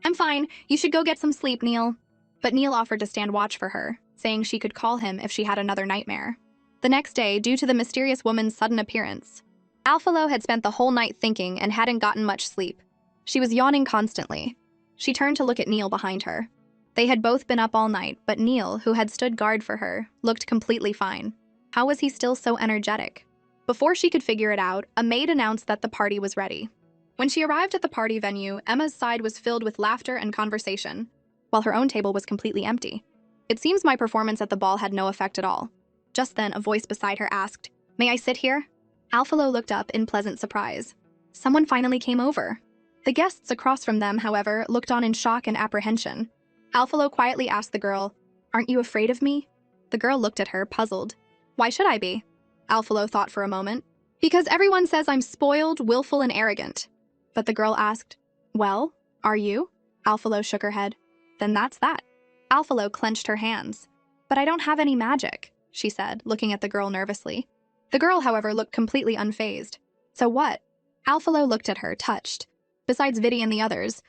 Speaker 1: I'm fine. You should go get some sleep, Neil. But Neil offered to stand watch for her, saying she could call him if she had another nightmare. The next day, due to the mysterious woman's sudden appearance, Alphalo had spent the whole night thinking and hadn't gotten much sleep. She was yawning constantly. She turned to look at Neil behind her. They had both been up all night, but Neil, who had stood guard for her, looked completely fine. How was he still so energetic? Before she could figure it out, a maid announced that the party was ready. When she arrived at the party venue, Emma's side was filled with laughter and conversation, while her own table was completely empty. It seems my performance at the ball had no effect at all. Just then, a voice beside her asked, "May I sit here?" Alphalo looked up in pleasant surprise. Someone finally came over. The guests across from them, however, looked on in shock and apprehension. Alphalo quietly asked the girl, "Aren't you afraid of me?" The girl looked at her, puzzled. "Why should I be?" Alphalo thought for a moment. "Because everyone says I'm spoiled, willful, and arrogant." But the girl asked, "Well, are you?" Alphalo shook her head. "Then that's that." Alphalo clenched her hands. "But I don't have any magic," she said, looking at the girl nervously. The girl, however, looked completely unfazed. "So what?" Alphalo looked at her, touched. Besides Vidi and the others,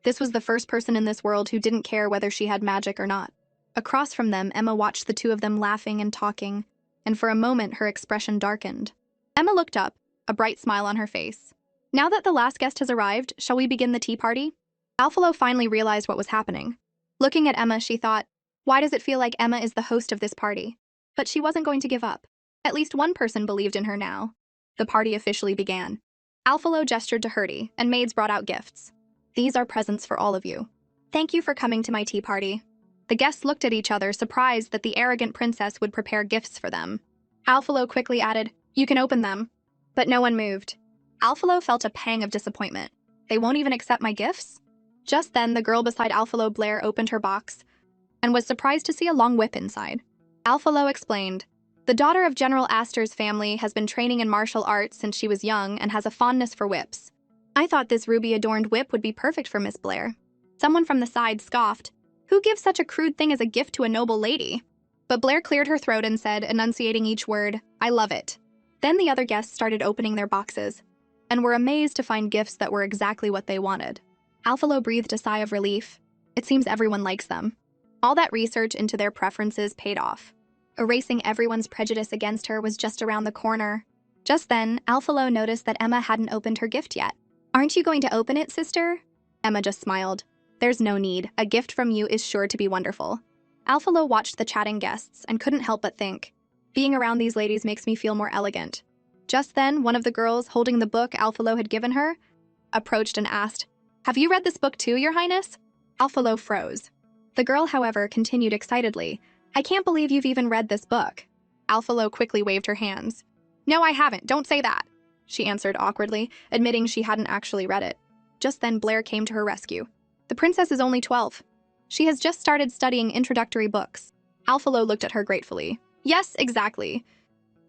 Speaker 1: this was the first person in this world who didn't care whether she had magic or not. Across from them, Emma watched the two of them laughing and talking, and for a moment her expression darkened. Emma looked up, a bright smile on her face. "Now that the last guest has arrived, shall we begin the tea party?" Alphalo finally realized what was happening. Looking at Emma, she thought, why does it feel like Emma is the host of this party? But she wasn't going to give up. At least one person believed in her now. The party officially began. Alphalo gestured to Hertie, and maids brought out gifts. "These are presents for all of you. Thank you for coming to my tea party." The guests looked at each other, surprised that the arrogant princess would prepare gifts for them. Alphalo quickly added, "You can open them." But no one moved. Alphalo felt a pang of disappointment. They won't even accept my gifts? Just then, the girl beside Alphalo, Blair, opened her box and was surprised to see a long whip inside. Alphalo explained, "The daughter of General Astor's family has been training in martial arts since she was young and has a fondness for whips. I thought this ruby-adorned whip would be perfect for Miss Blair." Someone from the side scoffed, "Who gives such a crude thing as a gift to a noble lady?" But Blair cleared her throat and said, enunciating each word, "I love it." Then the other guests started opening their boxes and were amazed to find gifts that were exactly what they wanted. Alphalo breathed a sigh of relief. It seems everyone likes them. All that research into their preferences paid off. Erasing everyone's prejudice against her was just around the corner. Just then, Alphalo noticed that Emma hadn't opened her gift yet. "Aren't you going to open it, sister?" Emma just smiled. "There's no need. A gift from you is sure to be wonderful." Alphalo watched the chatting guests and couldn't help but think, being around these ladies makes me feel more elegant. Just then, one of the girls, holding the book Alphalo had given her, approached and asked, "Have you read this book too, Your Highness?" Alphalo froze. The girl, however, continued excitedly, "I can't believe you've even read this book." Alphalo quickly waved her hands. "No, I haven't. Don't say that," she answered awkwardly, admitting she hadn't actually read it. Just then, Blair came to her rescue. "The princess is only 12. She has just started studying introductory books." Alphalo looked at her gratefully. "Yes, exactly."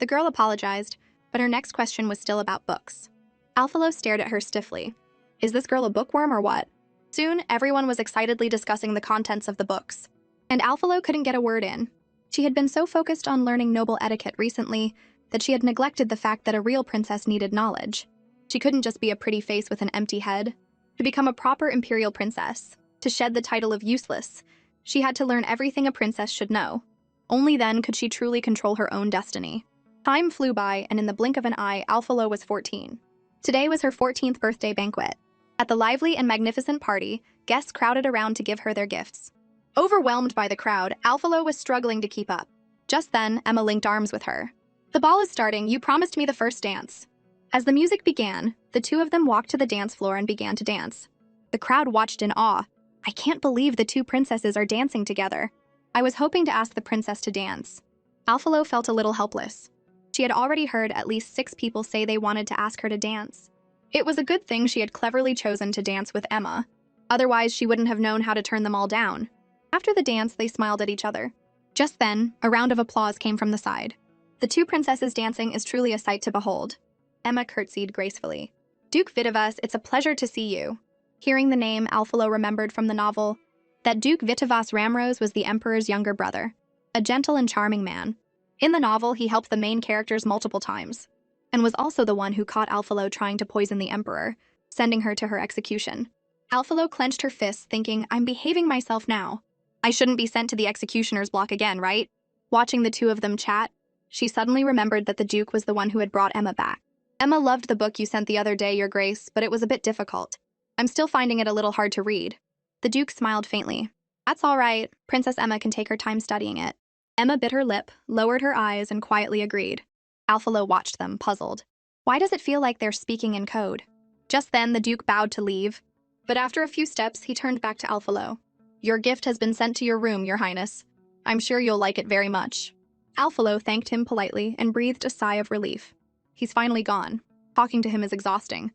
Speaker 1: The girl apologized, but her next question was still about books. Alphalo stared at her stiffly. Is this girl a bookworm or what? Soon, everyone was excitedly discussing the contents of the books, and Alphalo couldn't get a word in. She had been so focused on learning noble etiquette recently that she had neglected the fact that a real princess needed knowledge. She couldn't just be a pretty face with an empty head. To become a proper imperial princess, to shed the title of useless, she had to learn everything a princess should know. Only then could she truly control her own destiny. Time flew by, and in the blink of an eye, Alphalo was 14. Today was her 14th birthday banquet. At the lively and magnificent party, guests crowded around to give her their gifts. Overwhelmed by the crowd, Alphalo was struggling to keep up. Just then, Emma linked arms with her. "The ball is starting. You promised me the first dance." As the music began, the two of them walked to the dance floor and began to dance. The crowd watched in awe. "I can't believe the two princesses are dancing together. I was hoping to ask the princess to dance." Alphalo felt a little helpless. She had already heard at least 6 people say they wanted to ask her to dance. It was a good thing she had cleverly chosen to dance with Emma. Otherwise, she wouldn't have known how to turn them all down. After the dance, they smiled at each other. Just then, a round of applause came from the side. The two princesses dancing is truly a sight to behold. Emma curtsied gracefully. "Duke Vitivas, it's a pleasure to see you." Hearing the name, Alphalo remembered from the novel that Duke Vitivas Ramrose was the emperor's younger brother, a gentle and charming man. In the novel, he helped the main characters multiple times, and was also the one who caught Alphalo trying to poison the emperor, sending her to her execution. Alphalo clenched her fists, thinking, "I'm behaving myself now. I shouldn't be sent to the executioner's block again, right?" Watching the two of them chat, she suddenly remembered that the Duke was the one who had brought Emma back. "Emma loved the book you sent the other day, Your Grace, but it was a bit difficult. I'm still finding it a little hard to read." The Duke smiled faintly. "That's all right. Princess Emma can take her time studying it." Emma bit her lip, lowered her eyes, and quietly agreed. Alphalo watched them, puzzled. Why does it feel like they're speaking in code? Just then, the Duke bowed to leave, but after a few steps, he turned back to Alphalo. "Your gift has been sent to your room, Your Highness. I'm sure you'll like it very much." Alphalo thanked him politely and breathed a sigh of relief. He's finally gone. Talking to him is exhausting.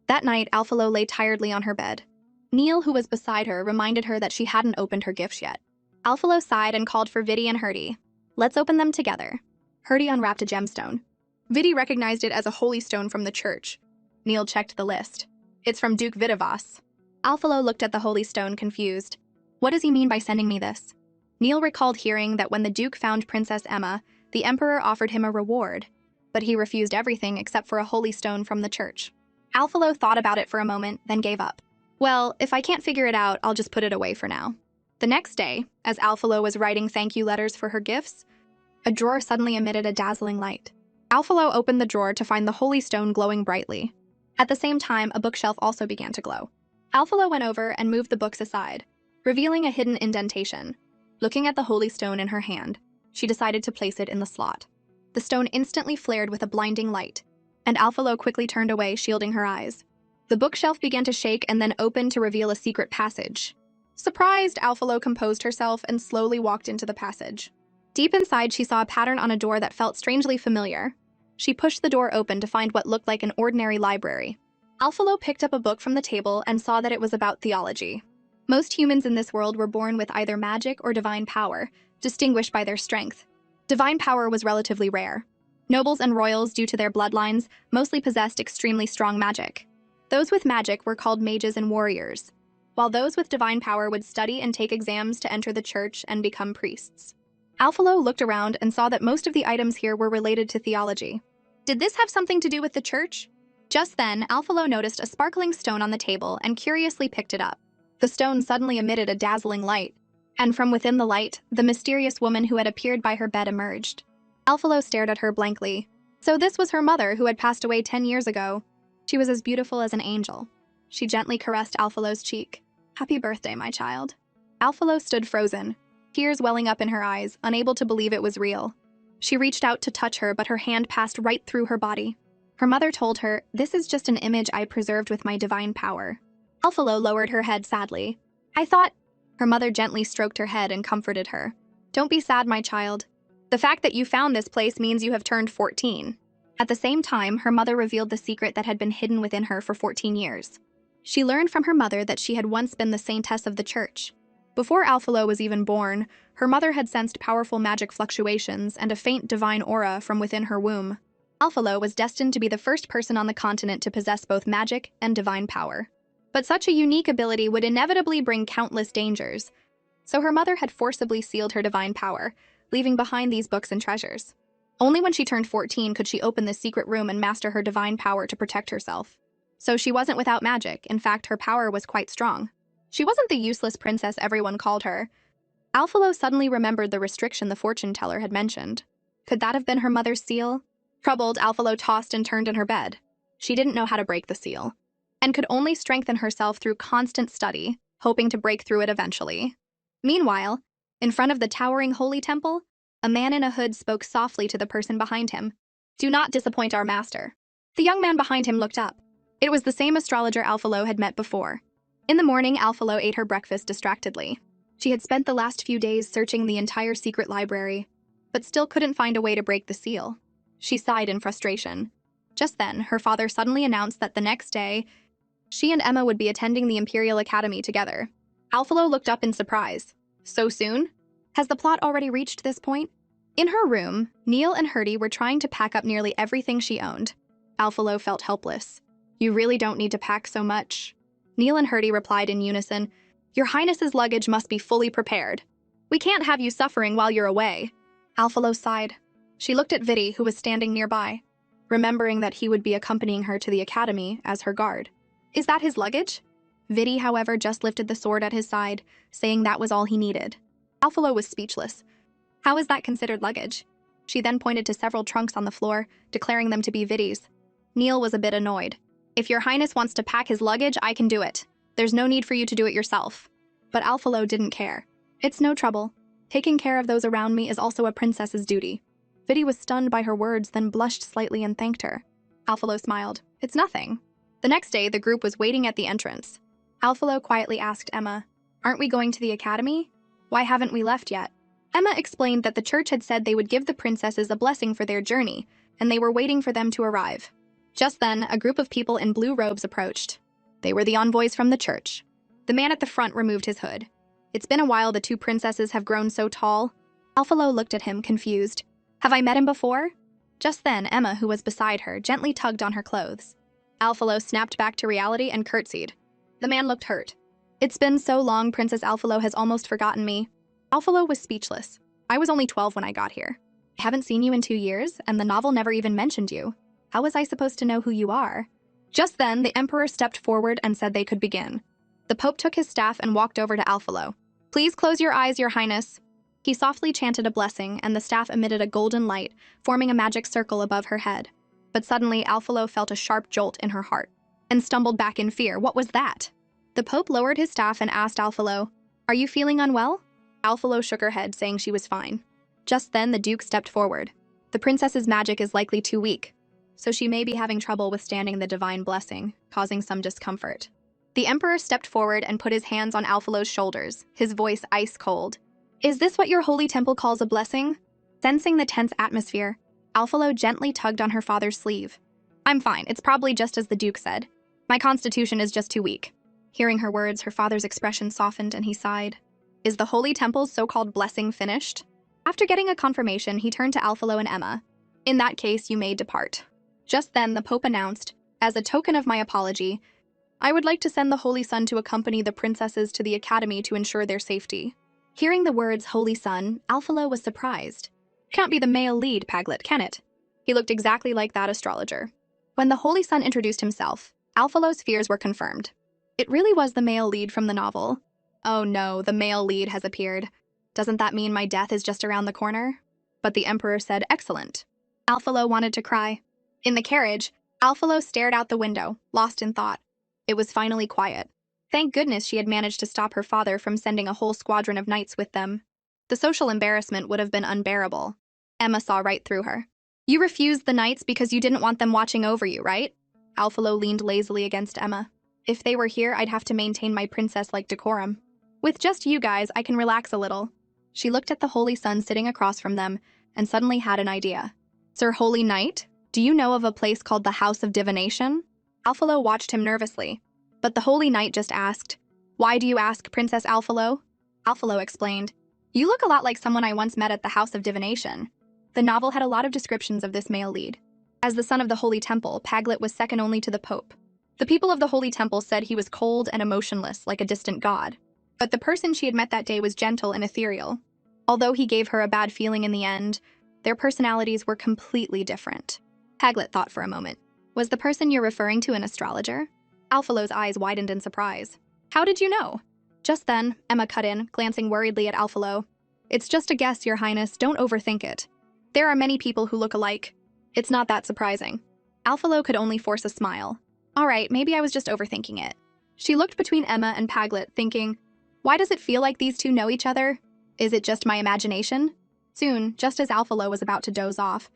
Speaker 1: That night, Alphalo lay tiredly on her bed. Neil, who was beside her, reminded her that she hadn't opened her gifts yet. Alphalo sighed and called for Vidi and Herdy. "Let's open them together." Herdy unwrapped a gemstone. Vidi recognized it as a holy stone from the church. Neil checked the list. "It's from Duke Vidavas." Alphalo looked at the holy stone, confused. "What does he mean by sending me this?" Neil recalled hearing that when the Duke found Princess Emma, the Emperor offered him a reward, but he refused everything except for a holy stone from the church. Alphalo thought about it for a moment, then gave up. "Well, if I can't figure it out, I'll just put it away for now." The next day, as Alphalo was writing thank you letters for her gifts, a drawer suddenly emitted a dazzling light. Alphalo opened the drawer to find the holy stone glowing brightly. At the same time, a bookshelf also began to glow. Alphalo went over and moved the books aside, revealing a hidden indentation. Looking at the holy stone in her hand, she decided to place it in the slot. The stone instantly flared with a blinding light, and Alphalo quickly turned away, shielding her eyes. The bookshelf began to shake and then opened to reveal a secret passage. Surprised, Alphalo composed herself and slowly walked into the passage. Deep inside, she saw a pattern on a door that felt strangely familiar. She pushed the door open to find what looked like an ordinary library. Alphalo picked up a book from the table and saw that it was about theology. Most humans in this world were born with either magic or divine power, distinguished by their strength. Divine power was relatively rare. Nobles and royals, due to their bloodlines, mostly possessed extremely strong magic. Those with magic were called mages and warriors, while those with divine power would study and take exams to enter the church and become priests. Alphalo looked around and saw that most of the items here were related to theology. Did this have something to do with the church? Just then, Alphalo noticed a sparkling stone on the table and curiously picked it up. The stone suddenly emitted a dazzling light, and from within the light, the mysterious woman who had appeared by her bed emerged. Alphalo stared at her blankly. So this was her mother, who had passed away 10 years ago. She was as beautiful as an angel. She gently caressed Alphalo's cheek. "Happy birthday, my child." Alphalo stood frozen, tears welling up in her eyes, unable to believe it was real. She reached out to touch her, but her hand passed right through her body. Her mother told her, "This is just an image I preserved with my divine power." Alphalo lowered her head sadly. "I thought—" Her mother gently stroked her head and comforted her. "Don't be sad, my child. The fact that you found this place means you have turned 14. At the same time, her mother revealed the secret that had been hidden within her for 14 years. She learned from her mother that she had once been the saintess of the church. Before Alphalo was even born, her mother had sensed powerful magic fluctuations and a faint divine aura from within her womb. Alphalo was destined to be the first person on the continent to possess both magic and divine power. But such a unique ability would inevitably bring countless dangers, so her mother had forcibly sealed her divine power, leaving behind these books and treasures. Only when she turned 14 could she open this secret room and master her divine power to protect herself. So she wasn't without magic. In fact, her power was quite strong. She wasn't the useless princess everyone called her. Alphalo suddenly remembered the restriction the fortune teller had mentioned. Could that have been her mother's seal? Troubled, Alphalo tossed and turned in her bed. She didn't know how to break the seal, and could only strengthen herself through constant study, hoping to break through it eventually. Meanwhile, in front of the towering holy temple, a man in a hood spoke softly to the person behind him. "Do not disappoint our master." The young man behind him looked up. It was the same astrologer Alphalo had met before. In the morning, Alphalo ate her breakfast distractedly. She had spent the last few days searching the entire secret library, but still couldn't find a way to break the seal. She sighed in frustration. Just then, her father suddenly announced that the next day, she and Emma would be attending the Imperial Academy together. Alphalo looked up in surprise. So soon? Has the plot already reached this point? In her room, Neil and Herdy were trying to pack up nearly everything she owned. Alphalo felt helpless. "You really don't need to pack so much." Neil and Herdy replied in unison, "Your Highness's luggage must be fully prepared. We can't have you suffering while you're away." Alphalo sighed. She looked at Vidi, who was standing nearby, remembering that he would be accompanying her to the academy as her guard. "Is that his luggage?" Vidi, however, just lifted the sword at his side, saying that was all he needed. Alphalo was speechless. How is that considered luggage? She then pointed to several trunks on the floor, declaring them to be Vidi's. Neil was a bit annoyed. "If your Highness wants to pack his luggage, I can do it. There's no need for you to do it yourself." But Alphalo didn't care. "It's no trouble. Taking care of those around me is also a princess's duty." Vidi was stunned by her words, then blushed slightly and thanked her. Alphalo smiled. "It's nothing. The next day, the group was waiting at the entrance. Alphalo quietly asked Emma, "Aren't we going to the academy? Why haven't we left yet?" Emma explained that the church had said they would give the princesses a blessing for their journey, and they were waiting for them to arrive. Just then, a group of people in blue robes approached. They were the envoys from the church. The man at the front removed his hood. "It's been a while the two princesses have grown so tall." Alphalo looked at him, confused. "Have I met him before?" Just then, Emma, who was beside her, gently tugged on her clothes. Alphalo snapped back to reality and curtsied. The man looked hurt. "It's been so long, Princess Alphalo has almost forgotten me." Alphalo was speechless. "I was only 12 when I got here. I haven't seen you in 2 years, and the novel never even mentioned you. How was I supposed to know who you are?" Just then, the emperor stepped forward and said they could begin. The pope took his staff and walked over to Alphalo. "Please close your eyes, your highness." He softly chanted a blessing, and the staff emitted a golden light, forming a magic circle above her head. But suddenly, Alphalo felt a sharp jolt in her heart and stumbled back in fear. What was that? The pope lowered his staff and asked Alphalo, "Are you feeling unwell?" Alphalo shook her head, saying she was fine. Just then, the duke stepped forward. "The princess's magic is likely too weak, so she may be having trouble withstanding the divine blessing, causing some discomfort." The emperor stepped forward and put his hands on Alphalo's shoulders, his voice ice cold. "Is this what your holy temple calls a blessing?" Sensing the tense atmosphere, Alphalo gently tugged on her father's sleeve. "I'm fine, it's probably just as the duke said. My constitution is just too weak." Hearing her words, her father's expression softened and he sighed. "Is the holy temple's so-called blessing finished?" After getting a confirmation, he turned to Alphalo and Emma. "In that case, you may depart." Just then, the pope announced, "As a token of my apology, I would like to send the Holy Son to accompany the princesses to the academy to ensure their safety." Hearing the words Holy Son, Alphalo was surprised. "Can't be the male lead, Paglet, can it?" He looked exactly like that astrologer. When the Holy Son introduced himself, Alphalo's fears were confirmed. It really was the male lead from the novel. "Oh no, the male lead has appeared. Doesn't that mean my death is just around the corner?" But the emperor said, "Excellent." Alphalo wanted to cry. In the carriage, Alphalo stared out the window, lost in thought. It was finally quiet. Thank goodness she had managed to stop her father from sending a whole squadron of knights with them. The social embarrassment would have been unbearable. Emma saw right through her. "You refused the knights because you didn't want them watching over you, right?" Alphalo leaned lazily against Emma. "If they were here, I'd have to maintain my princess-like decorum. With just you guys, I can relax a little." She looked at the Holy Son sitting across from them and suddenly had an idea. "Sir Holy Knight, do you know of a place called the House of Divination?" Alphalo watched him nervously, but the Holy Knight just asked, "Why do you ask, Princess Alphalo?" Alphalo explained, "You look a lot like someone I once met at the House of Divination." The novel had a lot of descriptions of this male lead. As the son of the Holy Temple, Paglet was second only to the Pope. The people of the Holy Temple said he was cold and emotionless, like a distant god. But the person she had met that day was gentle and ethereal. Although he gave her a bad feeling in the end, their personalities were completely different. Paglet thought for a moment. "Was the person you're referring to an astrologer?" Alphalo's eyes widened in surprise. "How did you know?" Just then, Emma cut in, glancing worriedly at Alphalo. "It's just a guess, Your Highness. Don't overthink it. There are many people who look alike. It's not that surprising." Alphalo could only force a smile. "All right, maybe I was just overthinking it." She looked between Emma and Paglet, thinking, "Why does it feel like these two know each other? Is it just my imagination?" Soon, just as Alphalo was about to doze off,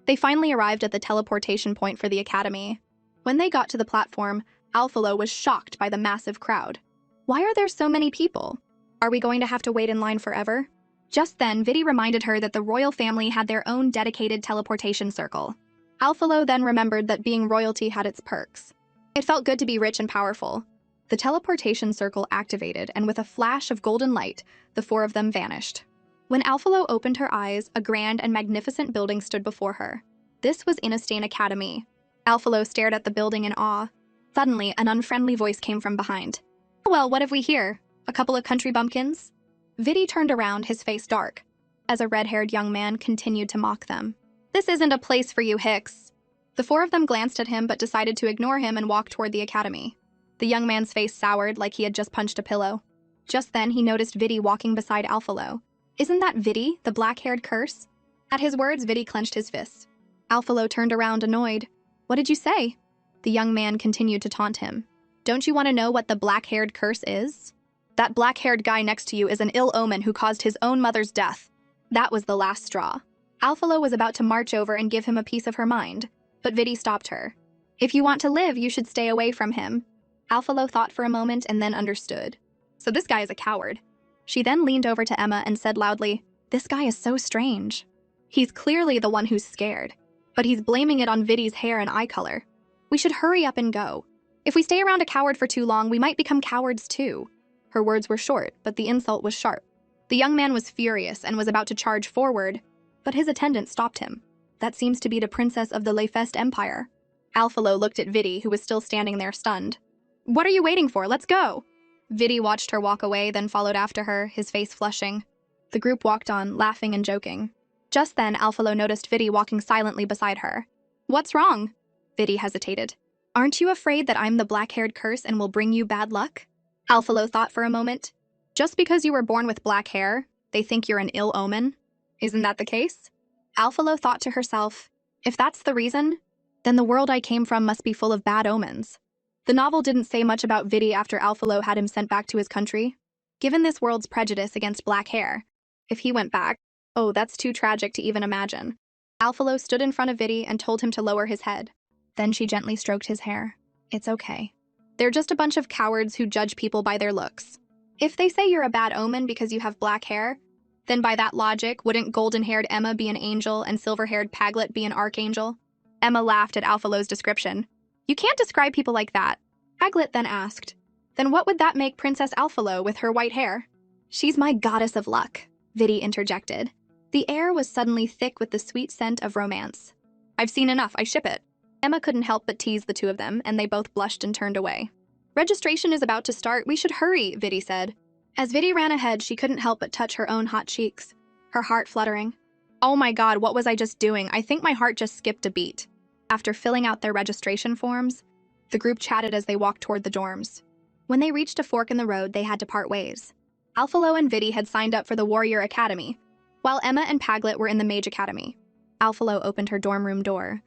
Speaker 1: they finally arrived at the teleportation point for the academy. When they got to the platform, Alphalo was shocked by the massive crowd. "Why are there so many people? Are we going to have to wait in line forever?" Just then, Vidi reminded her that the royal family had their own dedicated teleportation circle. Alphalo then remembered that being royalty had its perks. It felt good to be rich and powerful. The teleportation circle activated, and with a flash of golden light, the four of them vanished. When Alphalo opened her eyes, a grand and magnificent building stood before her. This was Innistain Academy. Alphalo stared at the building in awe. Suddenly, an unfriendly voice came from behind. "Well, what have we here? A couple of country bumpkins?" Vidi turned around, his face dark, as a red-haired young man continued to mock them. "This isn't a place for you, Hicks." The four of them glanced at him but decided to ignore him and walk toward the academy. The young man's face soured like he had just punched a pillow. Just then, he noticed Vidi walking beside Alphalo. "Isn't that Vidi, the black-haired curse?" At his words, Vidi clenched his fists. Alphalo turned around, annoyed. "What did you say?" The young man continued to taunt him. "Don't you want to know what the black-haired curse is? That black-haired guy next to you is an ill omen who caused his own mother's death." That was the last straw. Alphalo was about to march over and give him a piece of her mind, but Vidi stopped her. If you want to live, you should stay away from him. Alphalo thought for a moment and then understood. So this guy is a coward. She then leaned over to Emma and said loudly, "This guy is so strange. He's clearly the one who's scared, but he's blaming it on Vidi's hair and eye color. We should hurry up and go. If we stay around a coward for too long, we might become cowards too." Her words were short, but the insult was sharp. The young man was furious and was about to charge forward, but his attendant stopped him. "That seems to be the princess of the Lefest Empire." Alphalo looked at Vidi, who was still standing there stunned. "What are you waiting for? Let's go." Vidi watched her walk away, then followed after her, his face flushing. The group walked on, laughing and joking. Just then, Alphalo noticed Vidi walking silently beside her. "What's wrong?" Vidi hesitated. "Aren't you afraid that I'm the black-haired curse and will bring you bad luck?" Alphalo thought for a moment. "Just because you were born with black hair, they think you're an ill omen? Isn't that the case?" Alphalo thought to herself, "If that's the reason, then the world I came from must be full of bad omens." The novel didn't say much about Vidi after Alphalo had him sent back to his country. Given this world's prejudice against black hair, if he went back, oh, that's too tragic to even imagine. Alphalo stood in front of Vidi and told him to lower his head. Then she gently stroked his hair. "It's okay. They're just a bunch of cowards who judge people by their looks. If they say you're a bad omen because you have black hair, then by that logic, wouldn't golden-haired Emma be an angel and silver-haired Paglet be an archangel?" Emma laughed at Alphalo's description. "You can't describe people like that." Paglet then asked, "Then what would that make Princess Alphalo with her white hair?" "She's my goddess of luck," Vidi interjected. The air was suddenly thick with the sweet scent of romance. "I've seen enough, I ship it." Emma couldn't help but tease the two of them, and they both blushed and turned away. "Registration is about to start, we should hurry," Vidi said. As Vidi ran ahead, she couldn't help but touch her own hot cheeks, her heart fluttering. "Oh my god, what was I just doing? I think my heart just skipped a beat." After filling out their registration forms, the group chatted as they walked toward the dorms. When they reached a fork in the road, they had to part ways. Alphalo and Vidi had signed up for the Warrior Academy, while Emma and Paglet were in the Mage Academy. Alphalo opened her dorm room door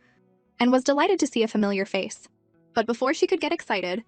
Speaker 1: and was delighted to see a familiar face. But before she could get excited,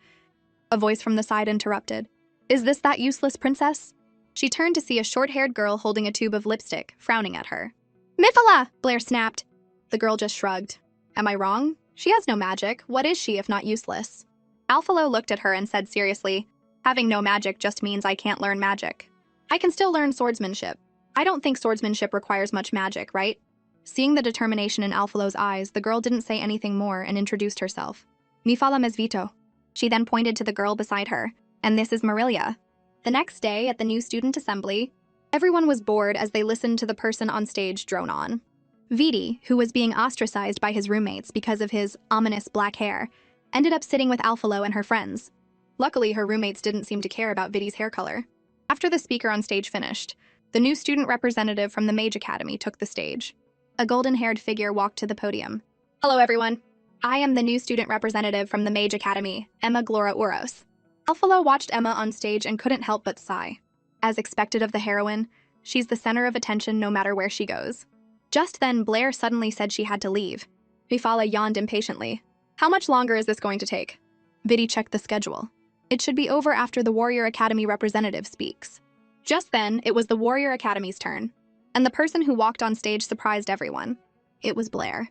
Speaker 1: a voice from the side interrupted. "Is this that useless princess?" She turned to see a short-haired girl holding a tube of lipstick, frowning at her. "Mifala!" Blair snapped. The girl just shrugged. "Am I wrong? She has no magic. What is she if not useless?" Alphalo looked at her and said seriously, "Having no magic just means I can't learn magic. I can still learn swordsmanship. I don't think swordsmanship requires much magic, right?" Seeing the determination in Alphalo's eyes, the girl didn't say anything more and introduced herself. "Mifala Mesvito." She then pointed to the girl beside her, "And this is Marilia." The next day, at the new student assembly, everyone was bored as they listened to the person on stage drone on. Vidi, who was being ostracized by his roommates because of his ominous black hair, ended up sitting with Alphalo and her friends. Luckily, her roommates didn't seem to care about Vidi's hair color. After the speaker on stage finished, the new student representative from the Mage Academy took the stage. A golden-haired figure walked to the podium. "Hello, everyone. I am the new student representative from the Mage Academy, Emma Glora Uros." Alphalo watched Emma on stage and couldn't help but sigh. As expected of the heroine, she's the center of attention no matter where she goes. Just then, Blair suddenly said she had to leave. Mifala yawned impatiently. "How much longer is this going to take?" Vidi checked the schedule. "It should be over after the Warrior Academy representative speaks." Just then, it was the Warrior Academy's turn, and the person who walked on stage surprised everyone. It was Blair.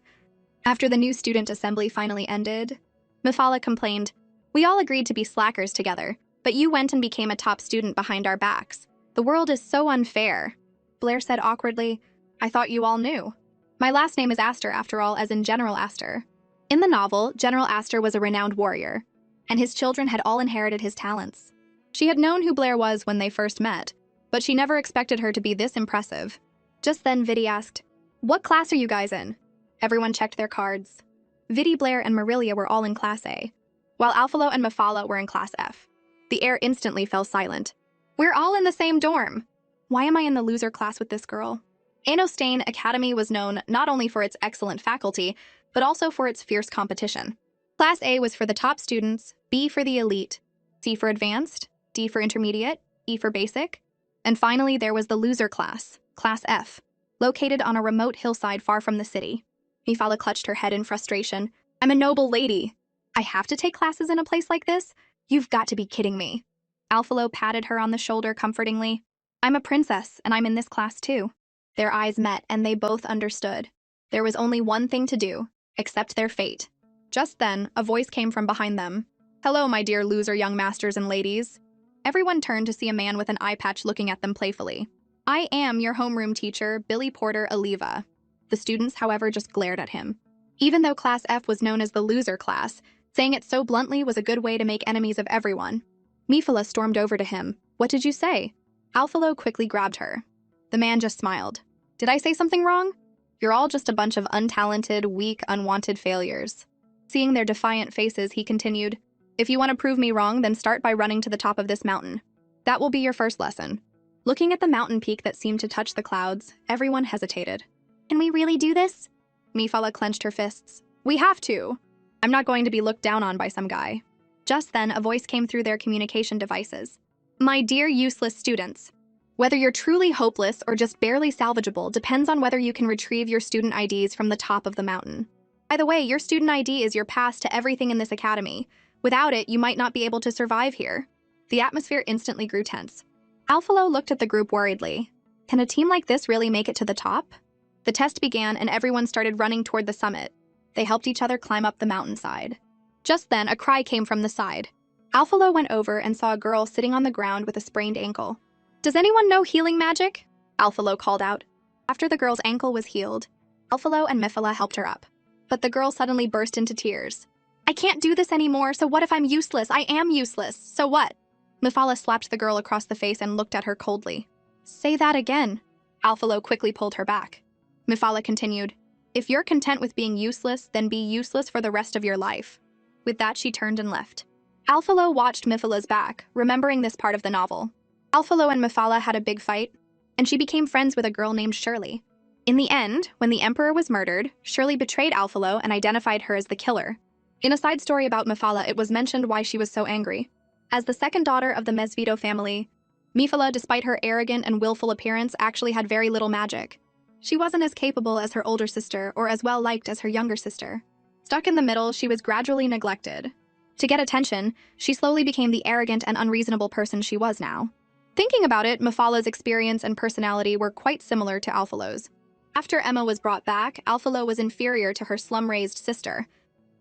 Speaker 1: After the new student assembly finally ended, Mifala complained, "We all agreed to be slackers together, but you went and became a top student behind our backs. The world is so unfair." Blair said awkwardly, "I thought you all knew. My last name is Astor, after all, as in General Astor." In the novel, General Astor was a renowned warrior, and his children had all inherited his talents. She had known who Blair was when they first met, but she never expected her to be this impressive. Just then, Vidi asked, "What class are you guys in?" Everyone checked their cards. Vidi, Blair, and Marilia were all in Class A, while Alphalo and Mifala were in Class F. The air instantly fell silent. "We're all in the same dorm. Why am I in the loser class with this girl?" Anostain Academy was known not only for its excellent faculty, but also for its fierce competition. Class A was for the top students, B for the elite, C for advanced, D for intermediate, E for basic, and finally there was the loser class, Class F, located on a remote hillside far from the city. Mifala clutched her head in frustration. "I'm a noble lady. I have to take classes in a place like this? You've got to be kidding me." Alphalo patted her on the shoulder comfortingly. "I'm a princess, and I'm in this class too." Their eyes met, and they both understood. There was only one thing to do, accept their fate. Just then, a voice came from behind them. "Hello, my dear loser young masters and ladies." Everyone turned to see a man with an eye patch looking at them playfully. "I am your homeroom teacher, Billy Porter Oliva." The students, however, just glared at him. Even though Class F was known as the loser class, saying it so bluntly was a good way to make enemies of everyone. Mifala stormed over to him. "What did you say?" Alphalo quickly grabbed her. The man just smiled. "Did I say something wrong? You're all just a bunch of untalented, weak, unwanted failures." Seeing their defiant faces, he continued, "If you want to prove me wrong, then start by running to the top of this mountain. That will be your first lesson." Looking at the mountain peak that seemed to touch the clouds, everyone hesitated. "Can we really do this?" Mifala clenched her fists. "We have to. I'm not going to be looked down on by some guy." Just then, a voice came through their communication devices. "My dear useless students, whether you're truly hopeless or just barely salvageable depends on whether you can retrieve your student IDs from the top of the mountain. By the way, your student ID is your pass to everything in this academy. Without it, you might not be able to survive here." The atmosphere instantly grew tense. Alphalo looked at the group worriedly. Can a team like this really make it to the top? The test began and everyone started running toward the summit. They helped each other climb up the mountainside. Just then, a cry came from the side. Alphalo went over and saw a girl sitting on the ground with a sprained ankle. "Does anyone know healing magic?" Alphalo called out. After the girl's ankle was healed, Alphalo and Mifala helped her up. But the girl suddenly burst into tears. "I can't do this anymore, so what if I'm useless? I am useless. So what?" Mifala slapped the girl across the face and looked at her coldly. "Say that again." Alphalo quickly pulled her back. Mifala continued, "If you're content with being useless, then be useless for the rest of your life." With that, she turned and left. Alphalo watched Mifala's back, remembering this part of the novel. Alphalo and Mifala had a big fight, and she became friends with a girl named Shirley. In the end, when the Emperor was murdered, Shirley betrayed Alphalo and identified her as the killer. In a side story about Mifala, it was mentioned why she was so angry. As the second daughter of the Mesvito family, Mifala, despite her arrogant and willful appearance, actually had very little magic. She wasn't as capable as her older sister or as well-liked as her younger sister. Stuck in the middle, she was gradually neglected. To get attention, she slowly became the arrogant and unreasonable person she was now. Thinking about it, Mifala's experience and personality were quite similar to Alphalo's. After Emma was brought back, Alphalo was inferior to her slum-raised sister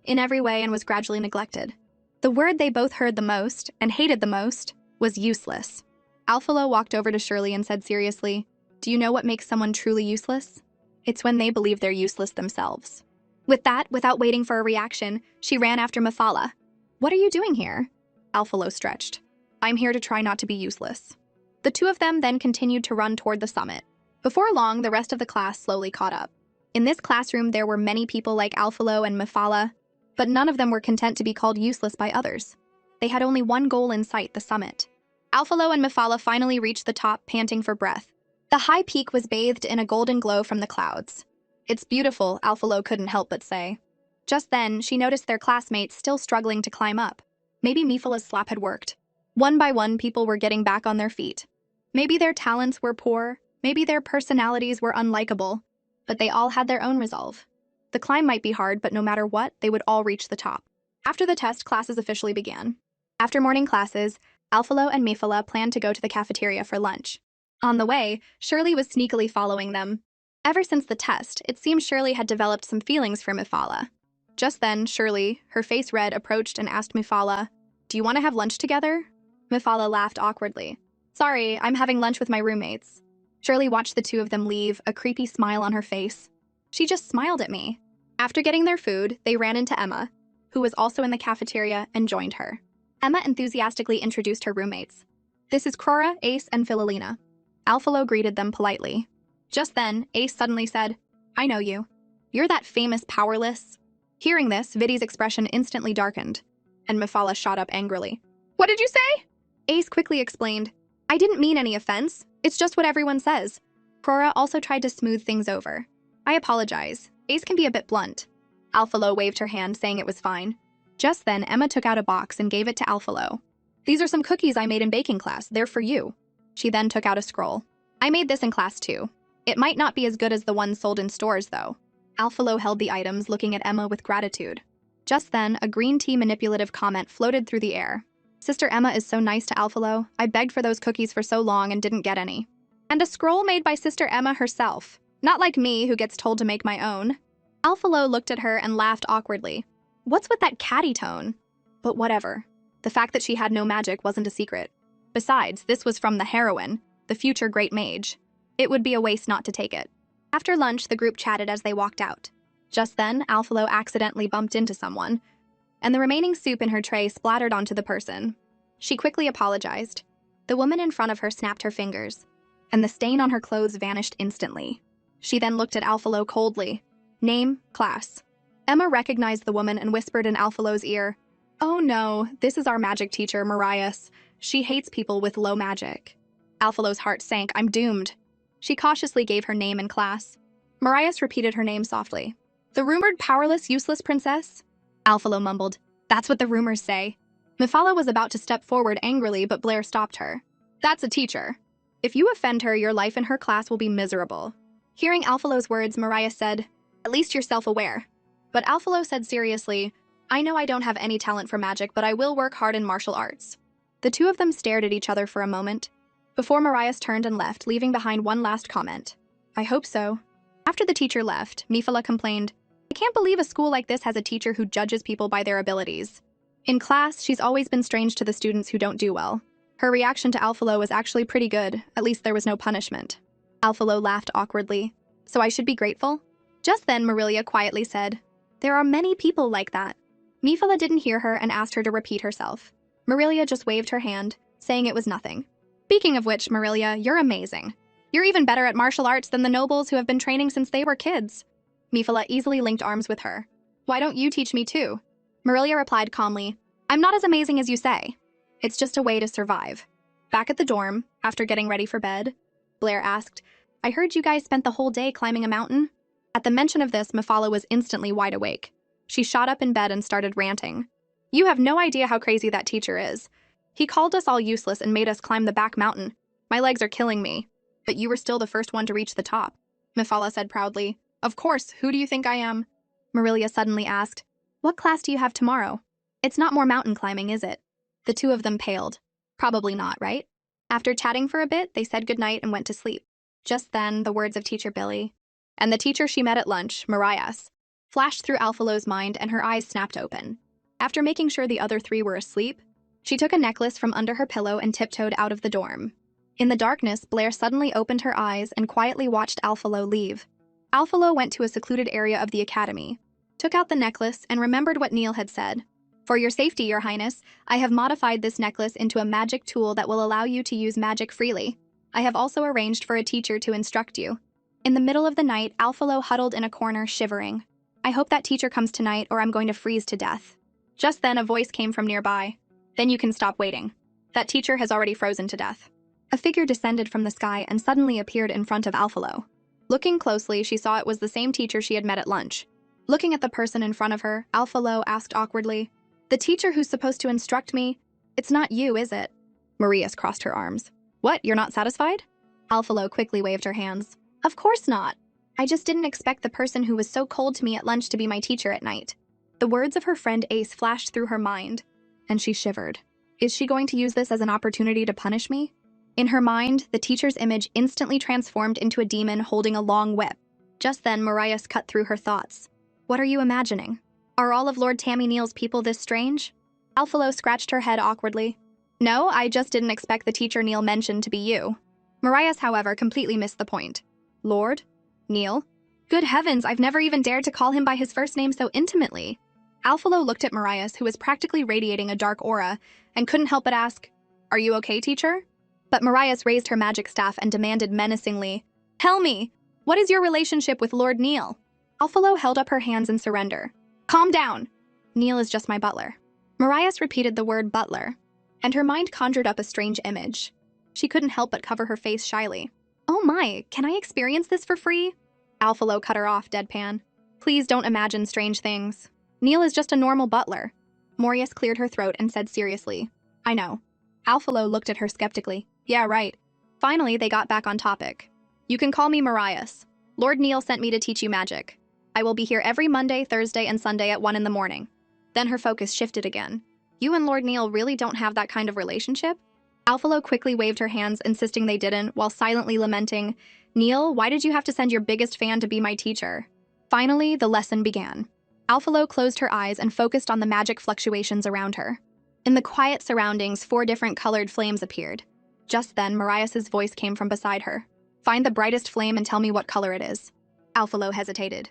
Speaker 1: in every way and was gradually neglected. The word they both heard the most, and hated the most, was useless. Alphalo walked over to Shirley and said seriously, "Do you know what makes someone truly useless? It's when they believe they're useless themselves." With that, without waiting for a reaction, she ran after Mifala. "What are you doing here?" Alphalo stretched. "I'm here to try not to be useless." The two of them then continued to run toward the summit. Before long, the rest of the class slowly caught up. In this classroom, there were many people like Alphalo and Mifala, but none of them were content to be called useless by others. They had only one goal in sight, the summit. Alphalo and Mifala finally reached the top, panting for breath. The high peak was bathed in a golden glow from the clouds. "It's beautiful," Alphalo couldn't help but say. Just then, she noticed their classmates still struggling to climb up. Maybe Mifala's slap had worked. One by one, people were getting back on their feet. Maybe their talents were poor, maybe their personalities were unlikable, but they all had their own resolve. The climb might be hard, but no matter what, they would all reach the top. After the test, classes officially began. After morning classes, Alphalo and Mifala planned to go to the cafeteria for lunch. On the way, Shirley was sneakily following them. Ever since the test, it seemed Shirley had developed some feelings for Mifala. Just then, Shirley, her face red, approached and asked Mifala, "Do you want to have lunch together?" Mifala laughed awkwardly. "Sorry, I'm having lunch with my roommates." Shirley watched the two of them leave, a creepy smile on her face. "She just smiled at me." After getting their food, they ran into Emma, who was also in the cafeteria, and joined her. Emma enthusiastically introduced her roommates. "This is Crora, Ace, and Philolina." Alphalo greeted them politely. Just then, Ace suddenly said, "I know you. You're that famous powerless." Hearing this, Vidi's expression instantly darkened, and Mifala shot up angrily. "What did you say?" Ace quickly explained, "I didn't mean any offense. It's just what everyone says." Crora also tried to smooth things over. "I apologize. Ace can be a bit blunt." Alphalo waved her hand, saying it was fine. Just then, Emma took out a box and gave it to Alphalo. "These are some cookies I made in baking class. They're for you." She then took out a scroll. "I made this in class too. It might not be as good as the ones sold in stores, though." Alphalo held the items, looking at Emma with gratitude. Just then, a green tea manipulative comment floated through the air. "Sister Emma is so nice to Alphalo. I begged for those cookies for so long and didn't get any." And a scroll made by Sister Emma herself. Not like me, who gets told to make my own. Alphalo looked at her and laughed awkwardly. What's with that catty tone? But whatever. The fact that she had no magic wasn't a secret. Besides, this was from the heroine, the future great mage. It would be a waste not to take it. After lunch, the group chatted as they walked out. Just then, Alphalo accidentally bumped into someone, and the remaining soup in her tray splattered onto the person. She quickly apologized. The woman in front of her snapped her fingers, and the stain on her clothes vanished instantly. She then looked at Alphalo coldly. Name, class. Emma recognized the woman and whispered in Alphalo's ear, "Oh no, this is our magic teacher, Marias. She hates people with low magic." Alphalo's heart sank. I'm doomed. She cautiously gave her name and class. Marias repeated her name softly. The rumored powerless, useless princess? Alphalo mumbled. That's what the rumors say. Mephala was about to step forward angrily, but Blair stopped her. That's a teacher. If you offend her, your life in her class will be miserable. Hearing Alphalo's words, Marias said, At least you're self-aware. But Alphalo said seriously, I know I don't have any talent for magic, but I will work hard in martial arts. The two of them stared at each other for a moment, before Marias turned and left, leaving behind one last comment. I hope so. After the teacher left, Mephala complained, I can't believe a school like this has a teacher who judges people by their abilities. In class, she's always been strange to the students who don't do well. Her reaction to Alphalo was actually pretty good, at least there was no punishment. Alphalo laughed awkwardly. So I should be grateful? Just then, Marilia quietly said, There are many people like that. Mephala didn't hear her and asked her to repeat herself. Marilia just waved her hand, saying it was nothing. Speaking of which, Marilia, you're amazing. You're even better at martial arts than the nobles who have been training since they were kids. Mephala easily linked arms with her. Why don't you teach me too? Marilia replied calmly, I'm not as amazing as you say. It's just a way to survive. Back at the dorm, after getting ready for bed, Blair asked, I heard you guys spent the whole day climbing a mountain? At the mention of this, Mephala was instantly wide awake. She shot up in bed and started ranting. You have no idea how crazy that teacher is. He called us all useless and made us climb the back mountain. My legs are killing me. But you were still the first one to reach the top, Mephala said proudly. Of course, who do you think I am? Marilia suddenly asked, What class do you have tomorrow? It's not more mountain climbing, is it? The two of them paled. Probably not, right? After chatting for a bit, they said goodnight and went to sleep. Just then, the words of Teacher Billy, and the teacher she met at lunch, Marias, flashed through Alphalo's mind and her eyes snapped open. After making sure the other three were asleep, she took a necklace from under her pillow and tiptoed out of the dorm. In the darkness, Blair suddenly opened her eyes and quietly watched Alphalo leave. Alphalo went to a secluded area of the academy, took out the necklace, and remembered what Neil had said. For your safety, Your Highness, I have modified this necklace into a magic tool that will allow you to use magic freely. I have also arranged for a teacher to instruct you. In the middle of the night, Alphalo huddled in a corner, shivering. I hope that teacher comes tonight or I'm going to freeze to death. Just then, a voice came from nearby. Then you can stop waiting. That teacher has already frozen to death. A figure descended from the sky and suddenly appeared in front of Alphalo. Looking closely, she saw it was the same teacher she had met at lunch. Looking at the person in front of her, Alphalo asked awkwardly, The teacher who's supposed to instruct me? It's not you, is it? Marias crossed her arms. What, you're not satisfied? Alphalo quickly waved her hands. Of course not. I just didn't expect the person who was so cold to me at lunch to be my teacher at night. The words of her friend Ace flashed through her mind, and she shivered. Is she going to use this as an opportunity to punish me? In her mind, the teacher's image instantly transformed into a demon holding a long whip. Just then, Marias cut through her thoughts. What are you imagining? Are all of Lord Tammy Neal's people this strange? Alphalo scratched her head awkwardly. No, I just didn't expect the teacher Neal mentioned to be you. Marias, however, completely missed the point. Lord? Neal? Good heavens, I've never even dared to call him by his first name so intimately. Alphalo looked at Marias, who was practically radiating a dark aura, and couldn't help but ask, Are you okay, teacher? But Marias raised her magic staff and demanded menacingly, Tell me, what is your relationship with Lord Neal? Alphalo held up her hands in surrender. Calm down. Neal is just my butler. Marias repeated the word butler, and her mind conjured up a strange image. She couldn't help but cover her face shyly. Oh my, can I experience this for free? Alphalo cut her off, deadpan. Please don't imagine strange things. Neal is just a normal butler. Marias cleared her throat and said seriously, I know. Alphalo looked at her skeptically. Yeah, right. Finally, they got back on topic. You can call me Marias. Lord Neal sent me to teach you magic. I will be here every Monday, Thursday, and Sunday at 1 in the morning. Then her focus shifted again. You and Lord Neal really don't have that kind of relationship? Alphalo quickly waved her hands, insisting they didn't, while silently lamenting, Neal, why did you have to send your biggest fan to be my teacher? Finally, the lesson began. Alphalo closed her eyes and focused on the magic fluctuations around her. In the quiet surroundings, 4 different colored flames appeared. Just then, Marias's voice came from beside her. Find the brightest flame and tell me what color it is. Alphalo hesitated.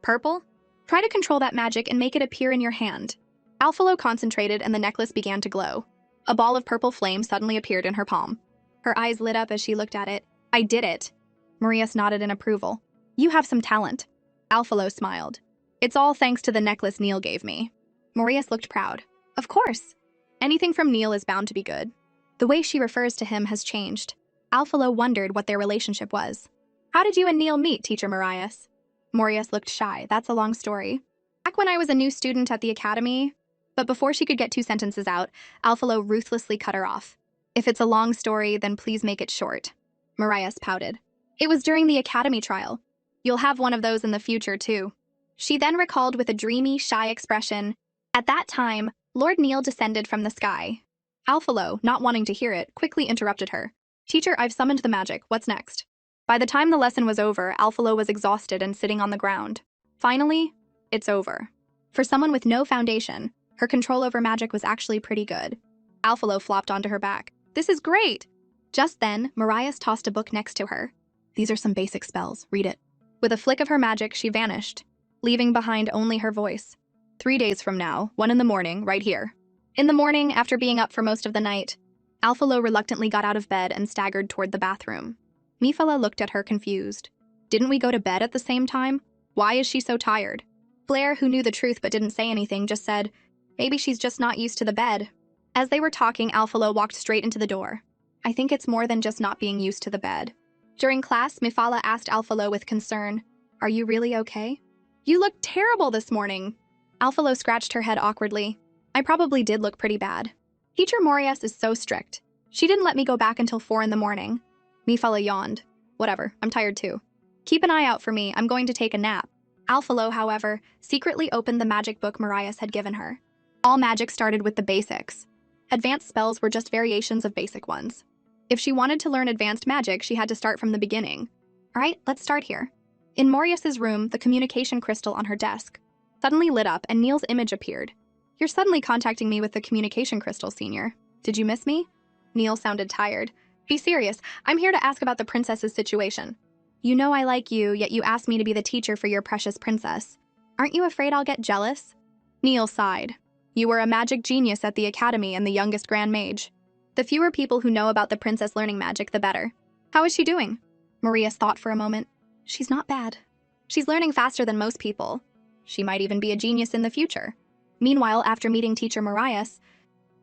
Speaker 1: Purple? Try to control that magic and make it appear in your hand. Alphalo concentrated and the necklace began to glow. A ball of purple flame suddenly appeared in her palm. Her eyes lit up as she looked at it. I did it. Marias nodded in approval. You have some talent. Alphalo smiled. It's all thanks to the necklace Neil gave me. Marias looked proud. Of course. Anything from Neil is bound to be good. The way she refers to him has changed. Alphalo wondered what their relationship was. How did you and Neil meet, Teacher Marias? Marias looked shy. That's a long story. Back when I was a new student at the academy. But before she could get 2 sentences out, Alphalo ruthlessly cut her off. If it's a long story, then please make it short. Marias pouted. It was during the academy trial. You'll have one of those in the future, too. She then recalled with a dreamy, shy expression. At that time, Lord Neil descended from the sky. Alphalo, not wanting to hear it, quickly interrupted her. Teacher, I've summoned the magic. What's next? By the time the lesson was over, Alphalo was exhausted and sitting on the ground. Finally, it's over. For someone with no foundation, her control over magic was actually pretty good. Alphalo flopped onto her back. This is great! Just then, Marias tossed a book next to her. These are some basic spells. Read it. With a flick of her magic, she vanished, leaving behind only her voice. 3 days from now, 1 in the morning, right here. In the morning, after being up for most of the night, Alphalo reluctantly got out of bed and staggered toward the bathroom. Mifala looked at her confused. Didn't we go to bed at the same time? Why is she so tired? Blair, who knew the truth but didn't say anything, just said, maybe she's just not used to the bed. As they were talking, Alphalo walked straight into the door. I think it's more than just not being used to the bed. During class, Mifala asked Alphalo with concern, Are you really okay? You look terrible this morning. Alphalo scratched her head awkwardly. I probably did look pretty bad. Teacher Marias is so strict. She didn't let me go back until 4 in the morning. Mifala yawned. Whatever, I'm tired too. Keep an eye out for me, I'm going to take a nap. Alphalo, however, secretly opened the magic book Marias had given her. All magic started with the basics. Advanced spells were just variations of basic ones. If she wanted to learn advanced magic, she had to start from the beginning. Alright, let's start here. In Marias's room, the communication crystal on her desk suddenly lit up and Neil's image appeared. You're suddenly contacting me with the communication crystal, Senior. Did you miss me? Neil sounded tired. Be serious. I'm here to ask about the princess's situation. You know I like you, yet you asked me to be the teacher for your precious princess. Aren't you afraid I'll get jealous? Neil sighed. You were a magic genius at the academy and the youngest grand mage. The fewer people who know about the princess learning magic, the better. How is she doing? Marias thought for a moment. She's not bad. She's learning faster than most people. She might even be a genius in the future. Meanwhile, after meeting Teacher Marias,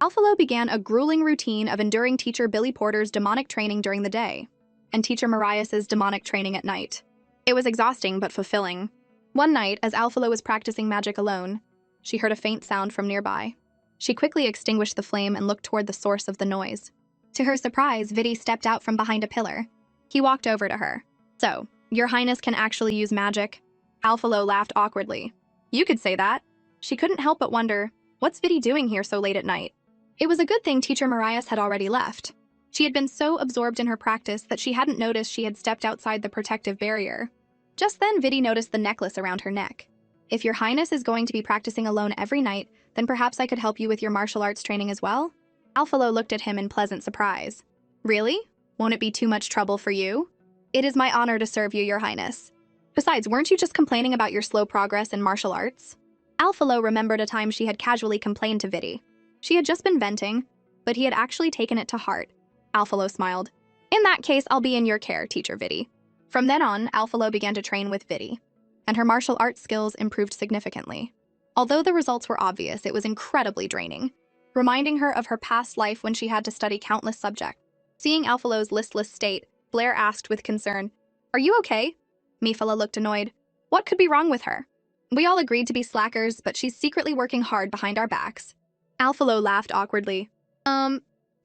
Speaker 1: Alphalo began a grueling routine of enduring Teacher Billy Porter's demonic training during the day, and Teacher Marias's demonic training at night. It was exhausting but fulfilling. One night, as Alphalo was practicing magic alone, she heard a faint sound from nearby. She quickly extinguished the flame and looked toward the source of the noise. To her surprise, Vidi stepped out from behind a pillar. He walked over to her. So, Your Highness can actually use magic? Alphalo laughed awkwardly. You could say that. She couldn't help but wonder, what's Vidi doing here so late at night? It was a good thing Teacher Marias had already left. She had been so absorbed in her practice that she hadn't noticed she had stepped outside the protective barrier. Just then, Vidi noticed the necklace around her neck. If Your Highness is going to be practicing alone every night, then perhaps I could help you with your martial arts training as well? Alphalo looked at him in pleasant surprise. Really? Won't it be too much trouble for you? It is my honor to serve you, Your Highness. Besides, weren't you just complaining about your slow progress in martial arts? Alphalo remembered a time she had casually complained to Vidi. She had just been venting, but he had actually taken it to heart. Alphalo smiled. In that case, I'll be in your care, Teacher Vidi. From then on, Alphalo began to train with Vidi, and her martial arts skills improved significantly. Although the results were obvious, it was incredibly draining, reminding her of her past life when she had to study countless subjects. Seeing Alphalo's listless state, Blair asked with concern, Are you okay? Mifala looked annoyed. What could be wrong with her? We all agreed to be slackers, but she's secretly working hard behind our backs. Alphalo laughed awkwardly.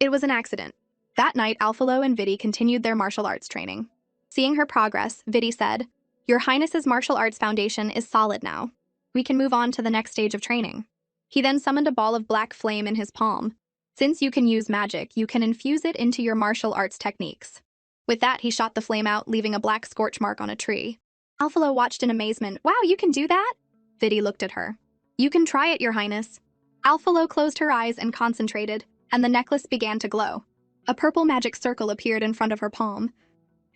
Speaker 1: It was an accident. That night, Alphalo and Vidi continued their martial arts training. Seeing her progress, Vidi said, Your Highness's martial arts foundation is solid now. We can move on to the next stage of training. He then summoned a ball of black flame in his palm. Since you can use magic, you can infuse it into your martial arts techniques. With that, he shot the flame out, leaving a black scorch mark on a tree. Alphalo watched in amazement. Wow, you can do that? Vidi looked at her. You can try it, Your Highness. Alphalo closed her eyes and concentrated, and the necklace began to glow. A purple magic circle appeared in front of her palm,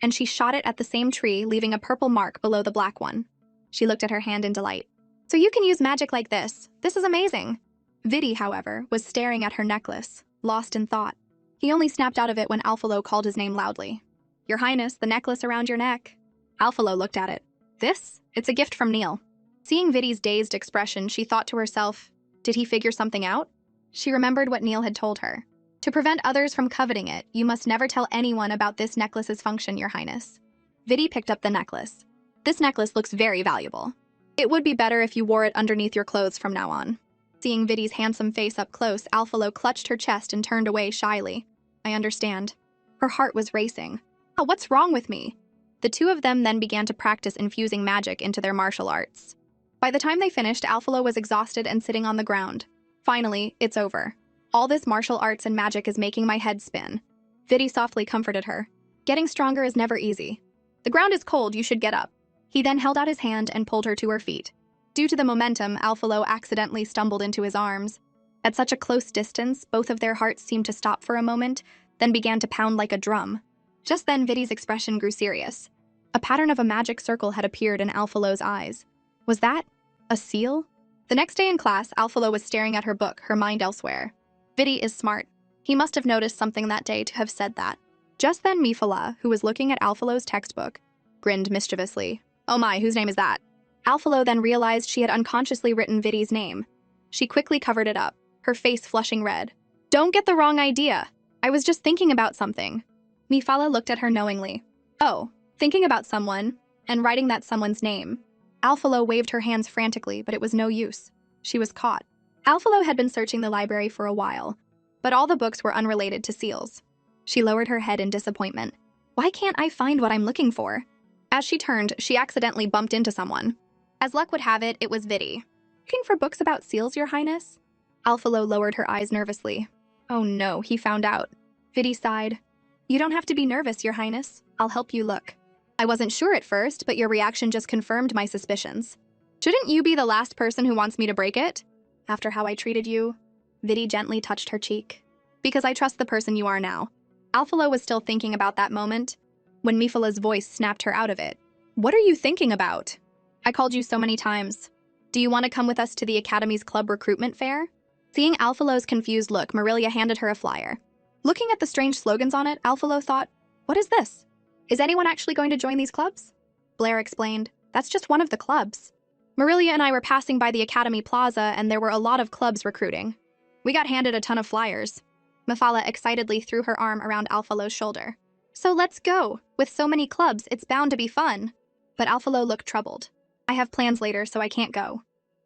Speaker 1: and she shot it at the same tree, leaving a purple mark below the black one. She looked at her hand in delight. So you can use magic like this. This is amazing. Vidi, however, was staring at her necklace, lost in thought. He only snapped out of it when Alphalo called his name loudly. Your Highness, the necklace around your neck. Alphalo looked at it. This? It's a gift from Neil. Seeing Vidi's dazed expression, she thought to herself, did he figure something out? She remembered what Neil had told her. To prevent others from coveting it, you must never tell anyone about this necklace's function, Your Highness. Vidi picked up the necklace. This necklace looks very valuable. It would be better if you wore it underneath your clothes from now on. Seeing Vidi's handsome face up close, Alphalo clutched her chest and turned away shyly. I understand. Her heart was racing. Oh, what's wrong with me? The two of them then began to practice infusing magic into their martial arts. By the time they finished, Alphalo was exhausted and sitting on the ground. Finally, it's over. All this martial arts and magic is making my head spin. Vidi softly comforted her. Getting stronger is never easy. The ground is cold, you should get up. He then held out his hand and pulled her to her feet. Due to the momentum, Alphalo accidentally stumbled into his arms. At such a close distance, both of their hearts seemed to stop for a moment, then began to pound like a drum. Just then, Vidi's expression grew serious. A pattern of a magic circle had appeared in Alphalo's eyes. Was that a seal? The next day in class, Alphalo was staring at her book, her mind elsewhere. Vidi is smart. He must have noticed something that day to have said that. Just then, Mifala, who was looking at Alphalo's textbook, grinned mischievously. Oh my, whose name is that? Alphalo then realized she had unconsciously written Vidi's name. She quickly covered it up, her face flushing red. Don't get the wrong idea. I was just thinking about something. Mifala looked at her knowingly. Oh, thinking about someone, and writing that someone's name. Alphalo waved her hands frantically, but it was no use. She was caught. Alphalo had been searching the library for a while, but all the books were unrelated to seals. She lowered her head in disappointment. Why can't I find what I'm looking for? As she turned, she accidentally bumped into someone. As luck would have it, it was Vidi. Looking for books about seals, Your Highness? Alphalo lowered her eyes nervously. Oh no, he found out. Vidi sighed. You don't have to be nervous, Your Highness. I'll help you look. I wasn't sure at first, but your reaction just confirmed my suspicions. Shouldn't you be the last person who wants me to break it? After how I treated you? Vidi gently touched her cheek. Because I trust the person you are now. Alphalo was still thinking about that moment, when Mifala's voice snapped her out of it. What are you thinking about? I called you so many times. Do you want to come with us to the Academy's club recruitment fair? Seeing Alphalo's confused look, Marilia handed her a flyer. Looking at the strange slogans on it, Alphalo thought, what is this? Is anyone actually going to join these clubs? Blair explained, that's just one of the clubs. Marilia and I were passing by the Academy Plaza and there were a lot of clubs recruiting. We got handed a ton of flyers. Mifala excitedly threw her arm around Alphalo's shoulder. So let's go. With so many clubs, it's bound to be fun. But Alphalo looked troubled. I have plans later, so I can't go.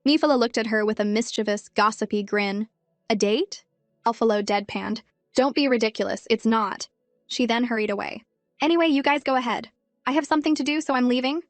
Speaker 1: Mifala looked at her with a mischievous, gossipy grin. A date? Alphalo deadpanned. Don't be ridiculous, it's not. She then hurried away. Anyway, you guys go ahead. I have something to do, so I'm leaving.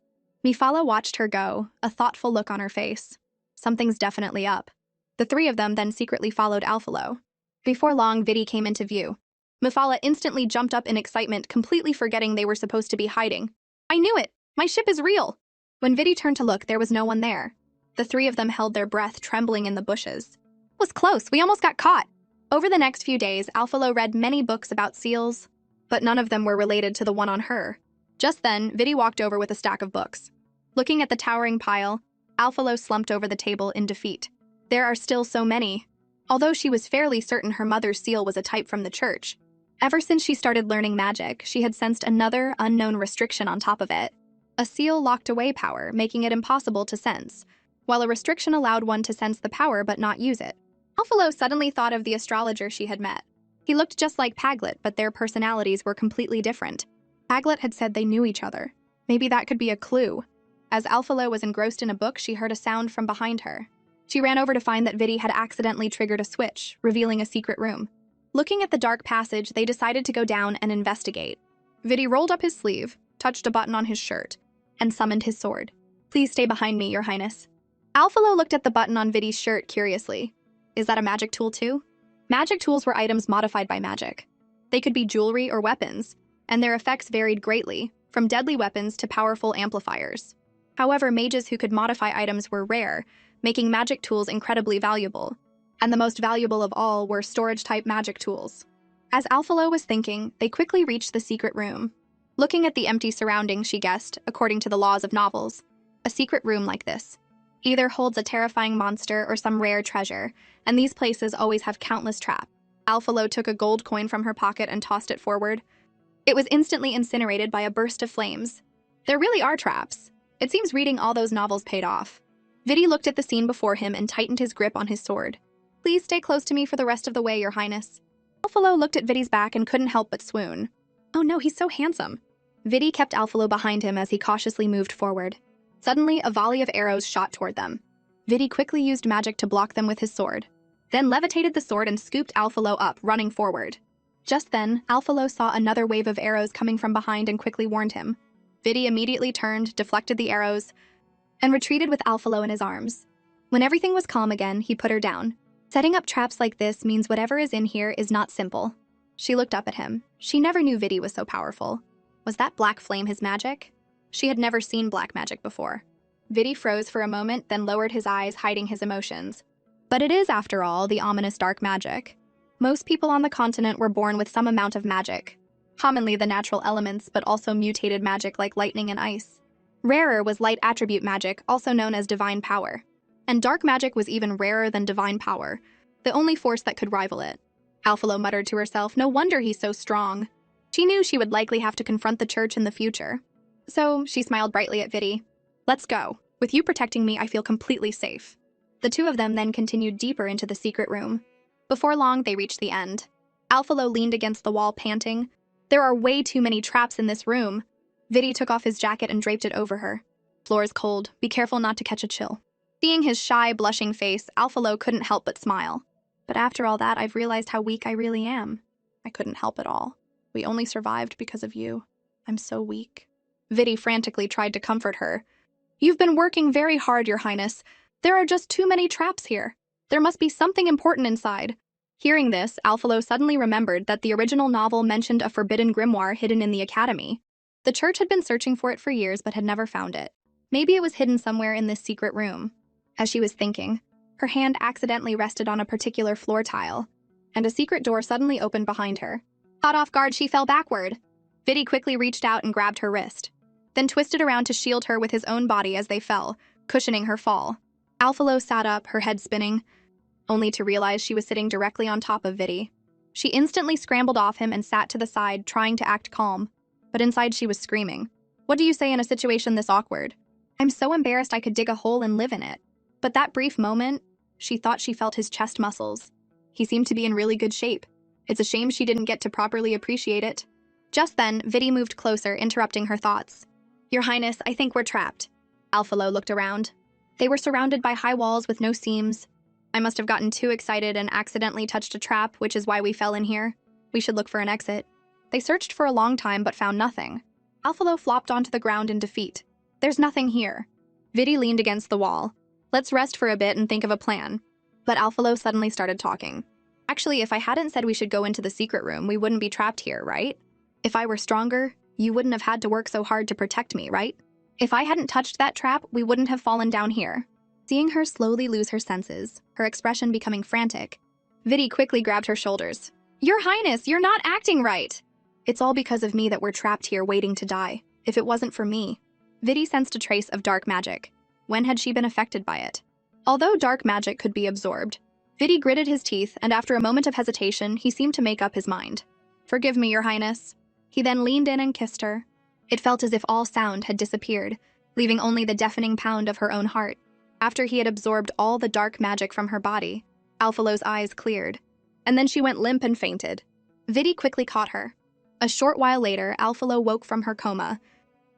Speaker 1: Mifala watched her go, a thoughtful look on her face. Something's definitely up. The three of them then secretly followed Alphalo. Before long, Vidi came into view. Mifala instantly jumped up in excitement, completely forgetting they were supposed to be hiding. I knew it! My ship is real! When Vidi turned to look, there was no one there. The three of them held their breath, trembling in the bushes. It was close, we almost got caught! Over the next few days, Alphalo read many books about seals, but none of them were related to the one on her. Just then, Vidi walked over with a stack of books. Looking at the towering pile, Alphalo slumped over the table in defeat. There are still so many. Although she was fairly certain her mother's seal was a type from the church, ever since she started learning magic, she had sensed another, unknown restriction on top of it. A seal locked away power, making it impossible to sense, while a restriction allowed one to sense the power but not use it. Alphalo suddenly thought of the astrologer she had met. He looked just like Paglet, but their personalities were completely different. Paglet had said they knew each other. Maybe that could be a clue. As Alphalo was engrossed in a book, she heard a sound from behind her. She ran over to find that Vidi had accidentally triggered a switch, revealing a secret room. Looking at the dark passage, they decided to go down and investigate. Vidi rolled up his sleeve, touched a button on his shirt, and summoned his sword. Please stay behind me, Your Highness. Alphalo looked at the button on Vidi's shirt curiously. Is that a magic tool too? Magic tools were items modified by magic. They could be jewelry or weapons, and their effects varied greatly, from deadly weapons to powerful amplifiers. However, mages who could modify items were rare, making magic tools incredibly valuable. And the most valuable of all were storage-type magic tools. As Alphalo was thinking, they quickly reached the secret room. Looking at the empty surroundings, she guessed, according to the laws of novels, a secret room like this either holds a terrifying monster or some rare treasure, and these places always have countless traps. Alphalo took a gold coin from her pocket and tossed it forward. It was instantly incinerated by a burst of flames. There really are traps. It seems reading all those novels paid off. Vidi looked at the scene before him and tightened his grip on his sword. Please stay close to me for the rest of the way, Your Highness. Alphalo looked at Vidi's back and couldn't help but swoon. Oh no, he's so handsome. Vidi kept Alphalo behind him as he cautiously moved forward. Suddenly, a volley of arrows shot toward them. Vidi quickly used magic to block them with his sword, then levitated the sword and scooped Alphalo up, running forward. Just then, Alphalo saw another wave of arrows coming from behind and quickly warned him. Vidi immediately turned, deflected the arrows, and retreated with Alphalo in his arms. When everything was calm again, he put her down. Setting up traps like this means whatever is in here is not simple. She looked up at him. She never knew Vidi was so powerful. Was that black flame his magic? She had never seen black magic before. Vidi froze for a moment, then lowered his eyes, hiding his emotions. But it is, after all, the ominous dark magic. Most people on the continent were born with some amount of magic. Commonly the natural elements, but also mutated magic like lightning and ice. Rarer was light attribute magic, also known as divine power. And dark magic was even rarer than divine power, the only force that could rival it. Alphalo muttered to herself, no wonder he's so strong. She knew she would likely have to confront the church in the future. So she smiled brightly at Vidi. Let's go. With you protecting me, I feel completely safe. The two of them then continued deeper into the secret room. Before long, they reached the end. Alphalo leaned against the wall, panting. There are way too many traps in this room. Vidi took off his jacket and draped it over her. Floor is cold. Be careful not to catch a chill. Seeing his shy, blushing face, Alphalo couldn't help but smile. But after all that, I've realized how weak I really am. I couldn't help it all. We only survived because of you. I'm so weak. Vidi frantically tried to comfort her. You've been working very hard, Your Highness. There are just too many traps here. There must be something important inside. Hearing this, Alphalo suddenly remembered that the original novel mentioned a forbidden grimoire hidden in the academy. The church had been searching for it for years but had never found it. Maybe it was hidden somewhere in this secret room. As she was thinking, her hand accidentally rested on a particular floor tile, and a secret door suddenly opened behind her. Caught off guard, she fell backward. Vidi quickly reached out and grabbed her wrist, then twisted around to shield her with his own body as they fell, cushioning her fall. Alphalo sat up, her head spinning, only to realize she was sitting directly on top of Vidi. She instantly scrambled off him and sat to the side, trying to act calm, but inside she was screaming. What do you say in a situation this awkward? I'm so embarrassed I could dig a hole and live in it. But that brief moment, she thought she felt his chest muscles. He seemed to be in really good shape. It's a shame she didn't get to properly appreciate it. Just then, Vidi moved closer, interrupting her thoughts. Your Highness, I think we're trapped. Alphalo looked around. They were surrounded by high walls with no seams. I must have gotten too excited and accidentally touched a trap, which is why we fell in here. We should look for an exit. They searched for a long time but found nothing. Alphalo flopped onto the ground in defeat. There's nothing here. Vidi leaned against the wall. Let's rest for a bit and think of a plan. But Alphalo suddenly started talking. Actually, if I hadn't said we should go into the secret room, we wouldn't be trapped here, right? If I were stronger, you wouldn't have had to work so hard to protect me, right? If I hadn't touched that trap, we wouldn't have fallen down here. Seeing her slowly lose her senses, her expression becoming frantic, Vidi quickly grabbed her shoulders. Your Highness, you're not acting right! It's all because of me that we're trapped here waiting to die. If it wasn't for me. Vidi sensed a trace of dark magic. When had she been affected by it? Although dark magic could be absorbed, Vidi gritted his teeth, and after a moment of hesitation, he seemed to make up his mind. Forgive me, Your Highness. He then leaned in and kissed her. It felt as if all sound had disappeared, leaving only the deafening pound of her own heart. After he had absorbed all the dark magic from her body, Alphalo's eyes cleared, and then she went limp and fainted. Vidi quickly caught her. A short while later, Alphalo woke from her coma,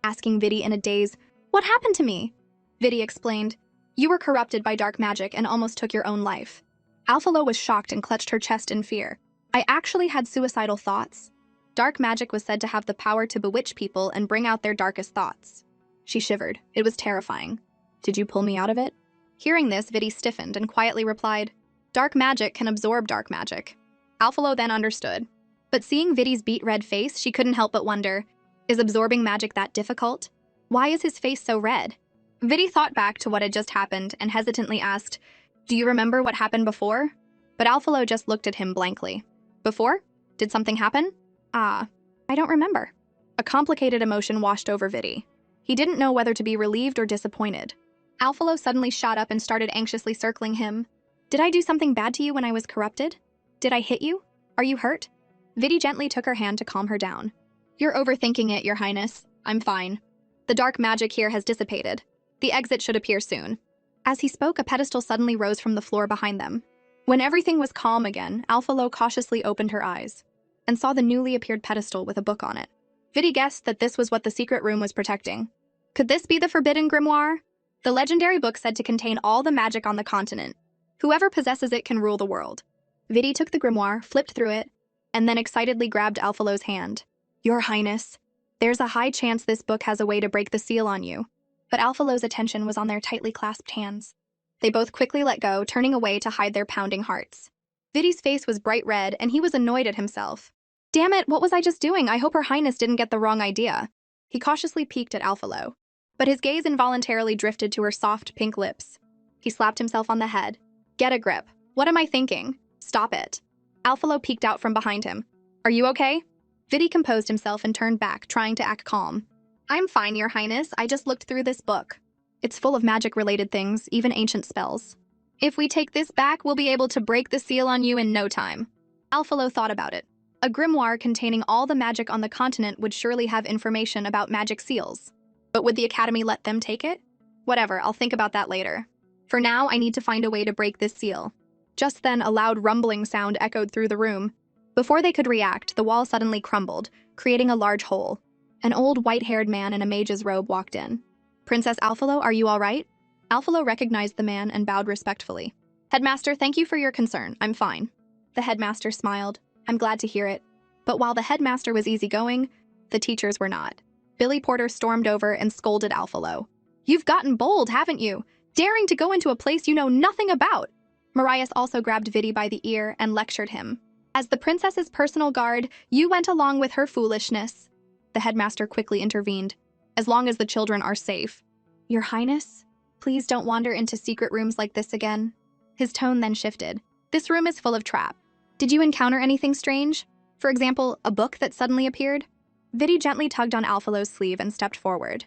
Speaker 1: asking Vidi in a daze, What happened to me? Vidi explained, You were corrupted by dark magic and almost took your own life. Alphalo was shocked and clutched her chest in fear. I actually had suicidal thoughts. Dark magic was said to have the power to bewitch people and bring out their darkest thoughts. She shivered. It was terrifying. Did you pull me out of it? Hearing this, Vidi stiffened and quietly replied, Dark magic can absorb dark magic. Alphalo then understood. But seeing Vidi's beet red face, she couldn't help but wonder, is absorbing magic that difficult? Why is his face so red? Vidi thought back to what had just happened and hesitantly asked, "Do you remember what happened before?" But Alphalo just looked at him blankly. "Before? Did something happen?" "Ah, I don't remember." A complicated emotion washed over Vidi. He didn't know whether to be relieved or disappointed. Alphalo suddenly shot up and started anxiously circling him. "Did I do something bad to you when I was corrupted? Did I hit you? Are you hurt?" Vidi gently took her hand to calm her down. "You're overthinking it, Your Highness. I'm fine. The dark magic here has dissipated. The exit should appear soon." As he spoke, a pedestal suddenly rose from the floor behind them. When everything was calm again, Alphalo cautiously opened her eyes and saw the newly appeared pedestal with a book on it. Vidi guessed that this was what the secret room was protecting. Could this be the forbidden grimoire? The legendary book said to contain all the magic on the continent. Whoever possesses it can rule the world. Vidi took the grimoire, flipped through it, and then excitedly grabbed Alphalo's hand. "Your Highness, there's a high chance this book has a way to break the seal on you." But Alphalo's attention was on their tightly clasped hands. They both quickly let go, turning away to hide their pounding hearts. Vidi's face was bright red, and he was annoyed at himself. "Damn it, what was I just doing? I hope Her Highness didn't get the wrong idea." He cautiously peeked at Alphalo, but his gaze involuntarily drifted to her soft pink lips. He slapped himself on the head. "Get a grip. What am I thinking? Stop it." Alphalo peeked out from behind him. "Are you okay?" Vidi composed himself and turned back, trying to act calm. "I'm fine, Your Highness. I just looked through this book. It's full of magic-related things, even ancient spells. If we take this back, we'll be able to break the seal on you in no time." Alphalo thought about it. A grimoire containing all the magic on the continent would surely have information about magic seals. But would the Academy let them take it? Whatever, I'll think about that later. For now, I need to find a way to break this seal. Just then, a loud rumbling sound echoed through the room. Before they could react, the wall suddenly crumbled, creating a large hole. An old white-haired man in a mage's robe walked in. "Princess Alphalo, are you all right?" Alphalo recognized the man and bowed respectfully. "Headmaster, thank you for your concern. I'm fine." The headmaster smiled. "I'm glad to hear it." But while the headmaster was easygoing, the teachers were not. Billy Porter stormed over and scolded Alphalo. "You've gotten bold, haven't you? Daring to go into a place you know nothing about." Marias also grabbed Vidi by the ear and lectured him. "As the princess's personal guard, you went along with her foolishness." The headmaster quickly intervened. "As long as the children are safe." "Your Highness, please don't wander into secret rooms like this again." His tone then shifted. "This room is full of traps. Did you encounter anything strange? For example, a book that suddenly appeared?" Vidi gently tugged on Alphalo's sleeve and stepped forward.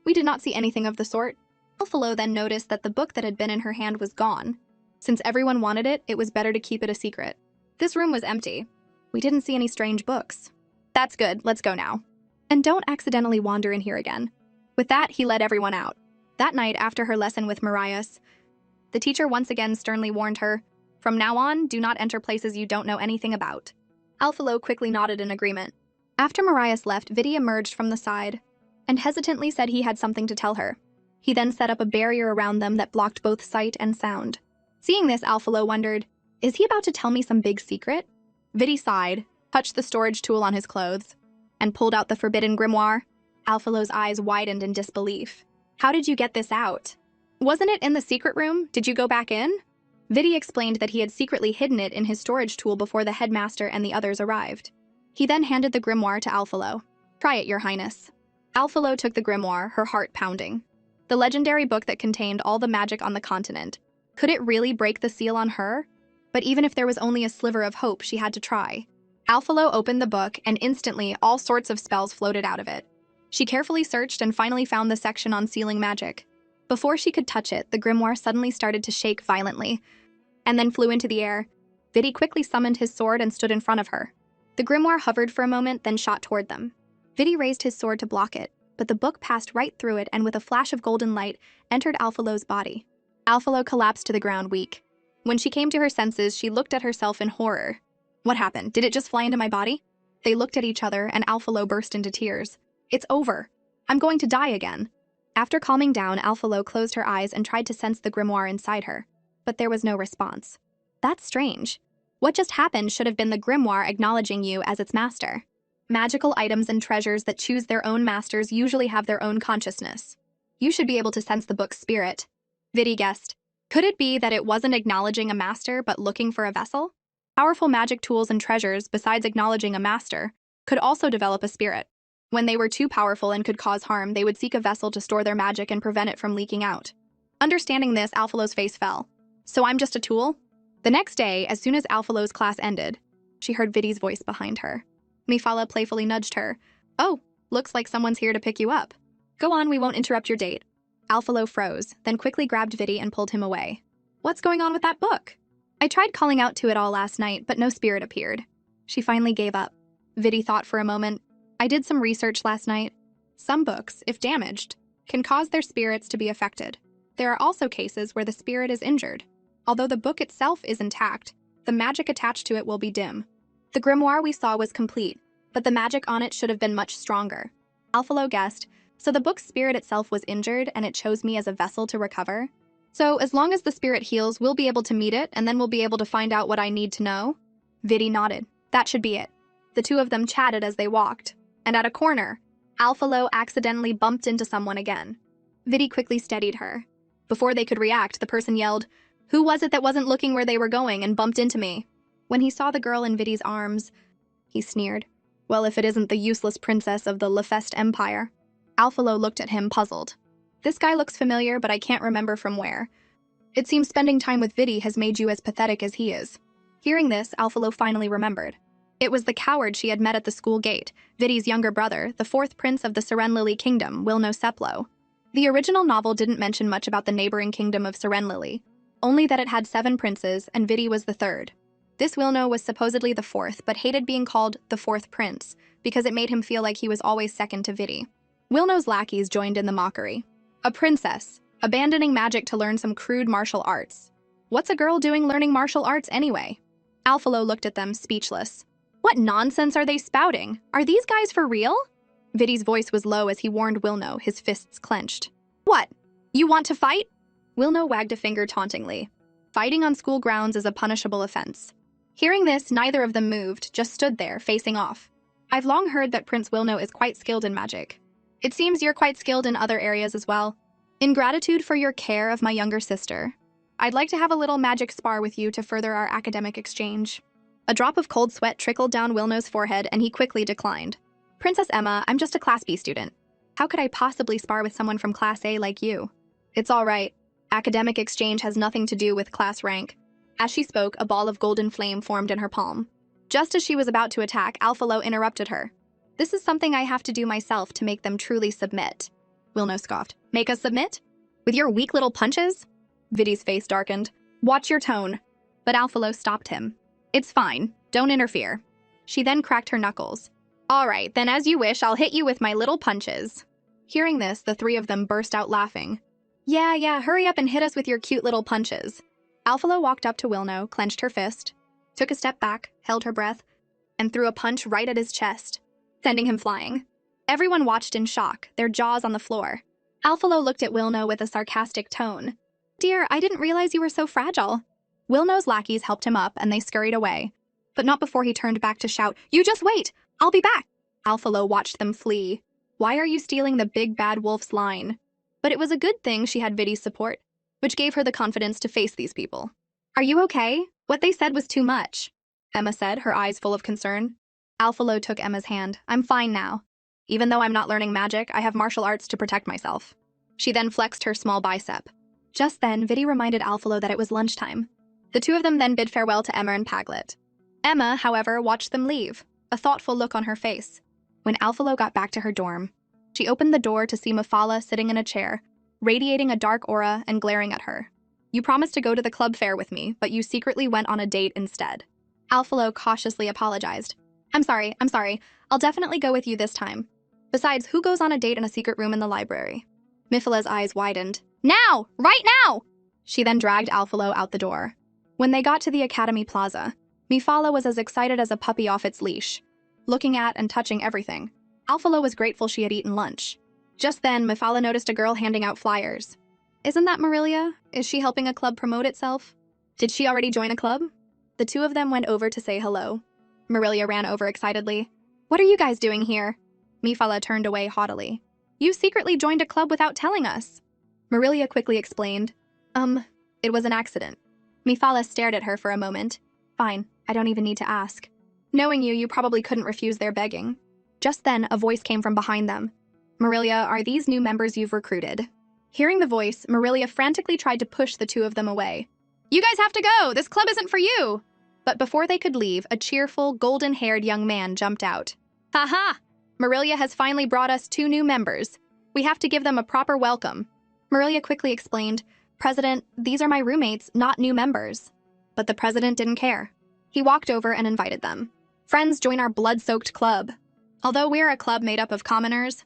Speaker 1: "We did not see anything of the sort." Alphalo then noticed that the book that had been in her hand was gone. Since everyone wanted it, it was better to keep it a secret. This room was empty. "We didn't see any strange books." "That's good, let's go now. And don't accidentally wander in here again." With that, he led everyone out. That night, after her lesson with Marias, the teacher once again sternly warned her, "From now on, do not enter places you don't know anything about." Alphalo quickly nodded in agreement. After Marias left, Vidi emerged from the side and hesitantly said he had something to tell her. He then set up a barrier around them that blocked both sight and sound. Seeing this, Alphalo wondered, is he about to tell me some big secret? Vidi sighed, touched the storage tool on his clothes, and pulled out the forbidden grimoire. Alphalo's eyes widened in disbelief. "How did you get this out? Wasn't it in the secret room? Did you go back in?" Vidi explained that he had secretly hidden it in his storage tool before the headmaster and the others arrived. He then handed the grimoire to Alphalo. "Try it, Your Highness." Alphalo took the grimoire, her heart pounding. The legendary book that contained all the magic on the continent. Could it really break the seal on her? But even if there was only a sliver of hope, she had to try. Alphalo opened the book, and instantly all sorts of spells floated out of it. She carefully searched and finally found the section on sealing magic. Before she could touch it, the grimoire suddenly started to shake violently, and then flew into the air. Vidi quickly summoned his sword and stood in front of her. The grimoire hovered for a moment, then shot toward them. Vidi raised his sword to block it, but the book passed right through it and with a flash of golden light, entered Alphalo's body. Alphalo collapsed to the ground weak. When she came to her senses, she looked at herself in horror. "What happened? Did it just fly into my body?" They looked at each other, and Alphalo burst into tears. "It's over. I'm going to die again." After calming down, Alphalo closed her eyes and tried to sense the grimoire inside her. But there was no response. "That's strange. What just happened should have been the grimoire acknowledging you as its master." Magical items and treasures that choose their own masters usually have their own consciousness. You should be able to sense the book's spirit. Vidi guessed. Could it be that it wasn't acknowledging a master but looking for a vessel? Powerful magic tools and treasures, besides acknowledging a master, could also develop a spirit. When they were too powerful and could cause harm, they would seek a vessel to store their magic and prevent it from leaking out. Understanding this, Alphalo's face fell. So I'm just a tool? The next day, as soon as Alphalo's class ended, she heard Vidi's voice behind her. Mifala playfully nudged her. Oh, looks like someone's here to pick you up. Go on, we won't interrupt your date. Alphalo froze, then quickly grabbed Vidi and pulled him away. What's going on with that book? I tried calling out to it all last night, but no spirit appeared. She finally gave up. Vidi thought for a moment. I did some research last night. Some books, if damaged, can cause their spirits to be affected. There are also cases where the spirit is injured. Although the book itself is intact, the magic attached to it will be dim. The grimoire we saw was complete, but the magic on it should have been much stronger. Alphalo guessed, so the book's spirit itself was injured and it chose me as a vessel to recover? So as long as the spirit heals, we'll be able to meet it and then we'll be able to find out what I need to know? Vidi nodded. That should be it. The two of them chatted as they walked, and at a corner, Alphalo accidentally bumped into someone again. Vidi quickly steadied her. Before they could react, the person yelled, "Who was it that wasn't looking where they were going and bumped into me?" When he saw the girl in Vidi's arms, he sneered. Well, if it isn't the useless princess of the Lefest Empire. Alphalo looked at him, puzzled. This guy looks familiar, but I can't remember from where. It seems spending time with Vidi has made you as pathetic as he is. Hearing this, Alphalo finally remembered. It was the coward she had met at the school gate, Vidi's younger brother, the fourth prince of the Serenlily Kingdom, Wilno Seplo. The original novel didn't mention much about the neighboring kingdom of Serenlily, only that it had 7 princes and Vidi was the third. This Wilno was supposedly the fourth, but hated being called the fourth prince because it made him feel like he was always second to Vidi. Wilno's lackeys joined in the mockery. A princess, abandoning magic to learn some crude martial arts. What's a girl doing learning martial arts anyway? Alphalo looked at them, speechless. What nonsense are they spouting? Are these guys for real? Vidi's voice was low as he warned Wilno, his fists clenched. What? You want to fight? Wilno wagged a finger tauntingly. Fighting on school grounds is a punishable offense. Hearing this, neither of them moved, just stood there, facing off. I've long heard that Prince Wilno is quite skilled in magic. It seems you're quite skilled in other areas as well. In gratitude for your care of my younger sister, I'd like to have a little magic spar with you to further our academic exchange. A drop of cold sweat trickled down Wilno's forehead and he quickly declined. Princess Emma, I'm just a Class B student. How could I possibly spar with someone from Class A like you? It's all right. Academic exchange has nothing to do with class rank. As she spoke, a ball of golden flame formed in her palm. Just as she was about to attack, Alphalo interrupted her. This is something I have to do myself to make them truly submit. Wilno scoffed. Make us submit? With your weak little punches? Vidi's face darkened. Watch your tone. But Alphalo stopped him. It's fine. Don't interfere. She then cracked her knuckles. All right, then as you wish, I'll hit you with my little punches. Hearing this, the three of them burst out laughing. Yeah, hurry up and hit us with your cute little punches. Alphalo walked up to Wilno, clenched her fist, took a step back, held her breath, and threw a punch right at his chest, sending him flying. Everyone watched in shock, their jaws on the floor. Alphalo looked at Wilno with a sarcastic tone. Dear, I didn't realize you were so fragile. Wilno's lackeys helped him up and they scurried away, but not before he turned back to shout, You just wait! I'll be back! Alphalo watched them flee. Why are you stealing the big bad wolf's line? But it was a good thing she had Vidi's support, which gave her the confidence to face these people. Are you okay? What they said was too much, Emma said, her eyes full of concern. Alphalo took Emma's hand. I'm fine now. Even though I'm not learning magic, I have martial arts to protect myself. She then flexed her small bicep. Just then, Vidi reminded Alphalo that it was lunchtime. The two of them then bid farewell to Emma and Paglet. Emma, however, watched them leave, a thoughtful look on her face. When Alphalo got back to her dorm, she opened the door to see Mafala sitting in a chair, radiating a dark aura and glaring at her. You promised to go to the club fair with me, but you secretly went on a date instead. Alphalo cautiously apologized. I'm sorry. I'll definitely go with you this time. Besides, who goes on a date in a secret room in the library? Mifala's eyes widened. Now! Right now! She then dragged Alphalo out the door. When they got to the Academy Plaza, Mifala was as excited as a puppy off its leash, looking at and touching everything. Alphalo was grateful she had eaten lunch. Just then, Mifala noticed a girl handing out flyers. Isn't that Marilia? Is she helping a club promote itself? Did she already join a club? The two of them went over to say hello. Marilia ran over excitedly. What are you guys doing here? Mifala turned away haughtily. You secretly joined a club without telling us. Marilia quickly explained. It was an accident. Mifala stared at her for a moment. Fine, I don't even need to ask. Knowing you, you probably couldn't refuse their begging. Just then, a voice came from behind them. "Marilia, are these new members you've recruited?" Hearing the voice, Marilia frantically tried to push the two of them away. "You guys have to go! This club isn't for you!" But before they could leave, a cheerful, golden-haired young man jumped out. "Ha ha! Marilia has finally brought us 2 new members. We have to give them a proper welcome." Marilia quickly explained, "President, these are my roommates, not new members." But the president didn't care. He walked over and invited them. "Friends, join our blood-soaked club. Although we're a club made up of commoners,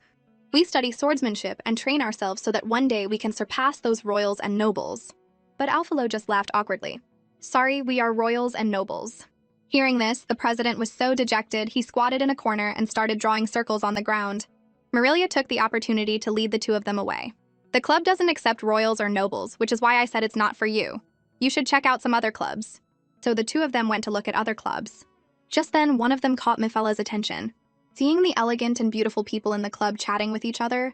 Speaker 1: we study swordsmanship and train ourselves so that one day we can surpass those royals and nobles." But Alphalo just laughed awkwardly. "Sorry, we are royals and nobles." Hearing this, the president was so dejected he squatted in a corner and started drawing circles on the ground. Marilia took the opportunity to lead the two of them away. "The club doesn't accept royals or nobles, which is why I said it's not for you. You should check out some other clubs." So the two of them went to look at other clubs. Just then, one of them caught Mifela's attention. Seeing the elegant and beautiful people in the club chatting with each other,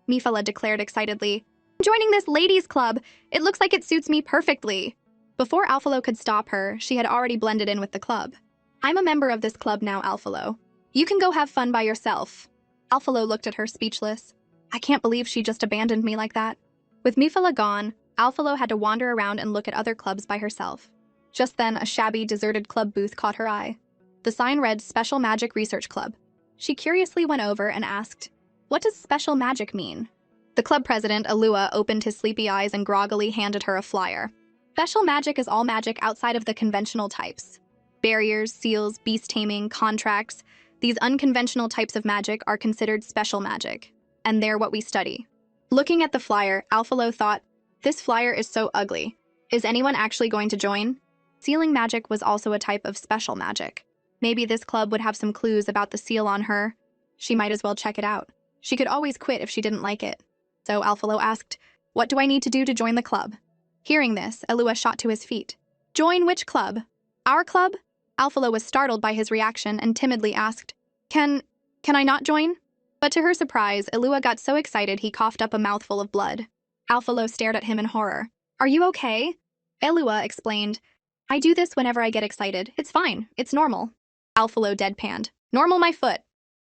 Speaker 1: Mifela declared excitedly, "I'm joining this ladies' club. It looks like it suits me perfectly." Before Alphalo could stop her, she had already blended in with the club. "I'm a member of this club now, Alphalo. You can go have fun by yourself." Alphalo looked at her speechless. I can't believe she just abandoned me like that. With Mifela gone, Alphalo had to wander around and look at other clubs by herself. Just then, a shabby, deserted club booth caught her eye. The sign read Special Magic Research Club. She curiously went over and asked, "What does special magic mean?" The club president, Alua, opened his sleepy eyes and groggily handed her a flyer. Special magic is all magic outside of the conventional types. Barriers, seals, beast taming, contracts, these unconventional types of magic are considered special magic, and they're what we study. Looking at the flyer, Alphalo thought, "This flyer is so ugly. Is anyone actually going to join?" Sealing magic was also a type of special magic. Maybe this club would have some clues about the seal on her. She might as well check it out. She could always quit if she didn't like it. So Alphalo asked, "What do I need to do to join the club?" Hearing this, Alua shot to his feet. "Join which club?" "Our club?" Alphalo was startled by his reaction and timidly asked, Can I not join?" But to her surprise, Alua got so excited he coughed up a mouthful of blood. Alphalo stared at him in horror. "Are you okay?" Alua explained, "I do this whenever I get excited. It's fine. It's normal." Alphalo deadpanned, "Normal my foot."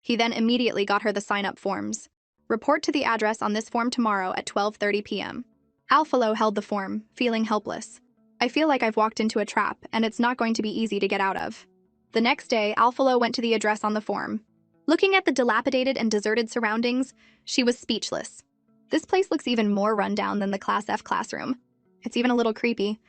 Speaker 1: He then immediately got her the sign-up forms. "Report to the address on this form tomorrow at 12:30 p.m. Alphalo held the form, feeling helpless. "I feel like I've walked into a trap, and it's not going to be easy to get out of." The next day, Alphalo went to the address on the form. Looking at the dilapidated and deserted surroundings, she was speechless. This place looks even more rundown than the Class F classroom. It's even a little creepy.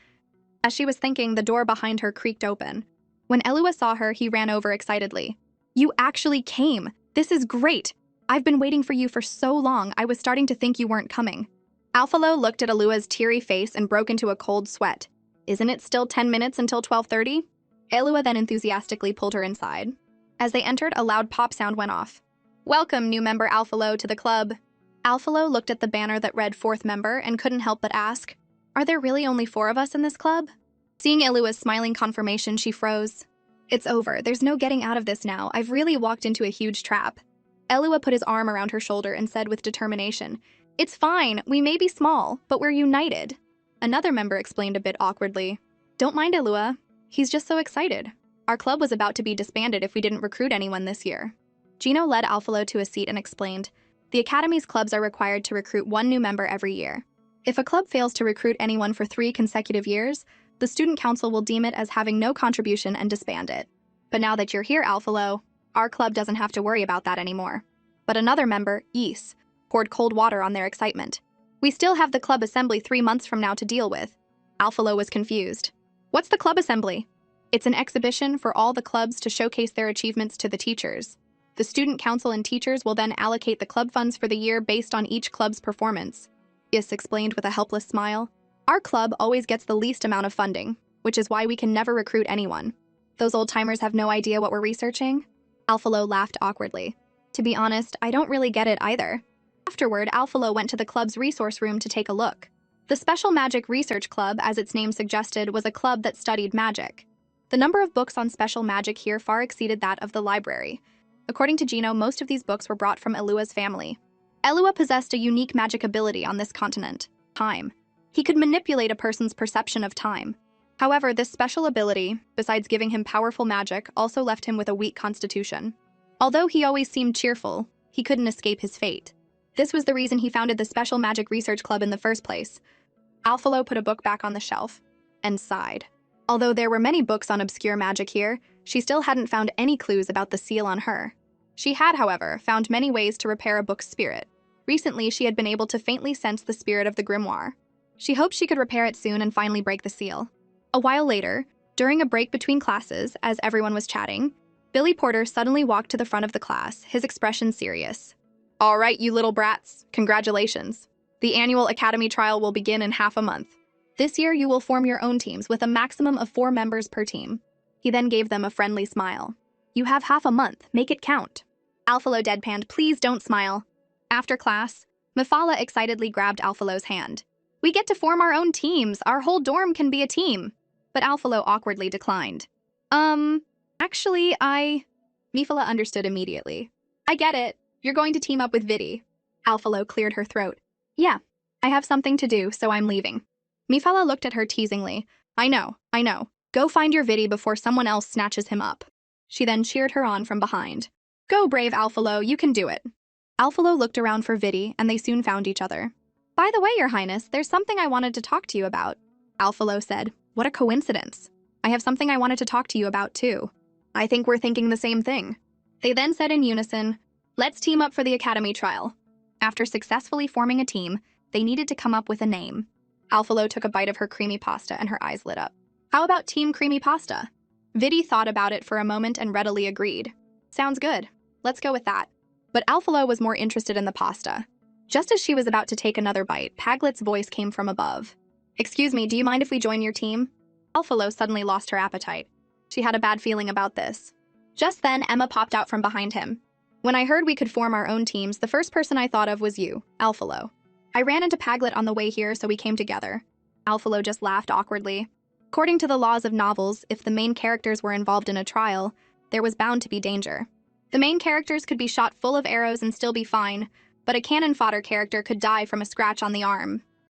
Speaker 1: As she was thinking, the door behind her creaked open. When Alua saw her, he ran over excitedly. "You actually came! This is great! I've been waiting for you for so long, I was starting to think you weren't coming." Alphalo looked at Alua's teary face and broke into a cold sweat. "Isn't it still 10 minutes until 12:30? Alua then enthusiastically pulled her inside. As they entered, a loud pop sound went off. "Welcome, new member Alphalo, to the club." Alphalo looked at the banner that read 4th member and couldn't help but ask, "Are there really only 4 of us in this club?" Seeing Alua's smiling confirmation, she froze. "It's over. There's no getting out of this now. I've really walked into a huge trap." Alua put his arm around her shoulder and said with determination, "It's fine. We may be small, but we're united." Another member explained a bit awkwardly, "Don't mind Alua. He's just so excited. Our club was about to be disbanded if we didn't recruit anyone this year." Gino led Alphalo to a seat and explained, "The Academy's clubs are required to recruit 1 new member every year. If a club fails to recruit anyone for 3 consecutive years, the student council will deem it as having no contribution and disband it. But now that you're here, Alphalo, our club doesn't have to worry about that anymore." But another member, Ys, poured cold water on their excitement. "We still have the club assembly 3 months from now to deal with." Alphalo was confused. "What's the club assembly?" "It's an exhibition for all the clubs to showcase their achievements to the teachers. The student council and teachers will then allocate the club funds for the year based on each club's performance," Ys explained with a helpless smile. "Our club always gets the least amount of funding, which is why we can never recruit anyone. Those old-timers have no idea what we're researching?" Alphalo laughed awkwardly. "To be honest, I don't really get it either." Afterward, Alphalo went to the club's resource room to take a look. The Special Magic Research Club, as its name suggested, was a club that studied magic. The number of books on special magic here far exceeded that of the library. According to Gino, most of these books were brought from Elua's family. Elua possessed a unique magic ability on this continent, time. He could manipulate a person's perception of time. However, this special ability, besides giving him powerful magic, also left him with a weak constitution. Although he always seemed cheerful, he couldn't escape his fate. This was the reason he founded the Special Magic Research Club in the first place. Alphalo put a book back on the shelf and sighed. Although there were many books on obscure magic here, she still hadn't found any clues about the seal on her. She had, however, found many ways to repair a book's spirit. Recently, she had been able to faintly sense the spirit of the grimoire. She hoped she could repair it soon and finally break the seal. A while later, during a break between classes, as everyone was chatting, Billy Porter suddenly walked to the front of the class, his expression serious. "All right, you little brats, congratulations. The annual Academy trial will begin in half a month. This year, you will form your own teams with a maximum of 4 members per team." He then gave them a friendly smile. "You have half a month, make it count." Alphalo deadpanned, "Please don't smile." After class, Mephala excitedly grabbed Alphalo's hand. "We get to form our own teams, our whole dorm can be a team." But Alphalo awkwardly declined. Actually, Mephala understood immediately. "I get it. You're going to team up with Vidi." Alphalo cleared her throat. "Yeah, I have something to do, so I'm leaving." Mephala looked at her teasingly. I know. Go find your Vidi before someone else snatches him up." She then cheered her on from behind. "Go, brave Alphalo, you can do it." Alphalo looked around for Vidi, and they soon found each other. "By the way, Your Highness, there's something I wanted to talk to you about." Alphalo said, "What a coincidence. I have something I wanted to talk to you about, too." "I think we're thinking the same thing." They then said in unison, "Let's team up for the Academy trial." After successfully forming a team, they needed to come up with a name. Alphalo took a bite of her creamy pasta and her eyes lit up. "How about Team Creamy Pasta?" Vidi thought about it for a moment and readily agreed. "Sounds good. Let's go with that." But Alphalo was more interested in the pasta. Just as she was about to take another bite, Paglet's voice came from above. "Excuse me, do you mind if we join your team?" Alphalo suddenly lost her appetite. She had a bad feeling about this. Just then, Emma popped out from behind him. "When I heard we could form our own teams, the first person I thought of was you, Alphalo. I ran into Paglet on the way here, so we came together." Alphalo just laughed awkwardly. According to the laws of novels, if the main characters were involved in a trial, there was bound to be danger. The main characters could be shot full of arrows and still be fine, but a cannon fodder character could die from a scratch on the arm.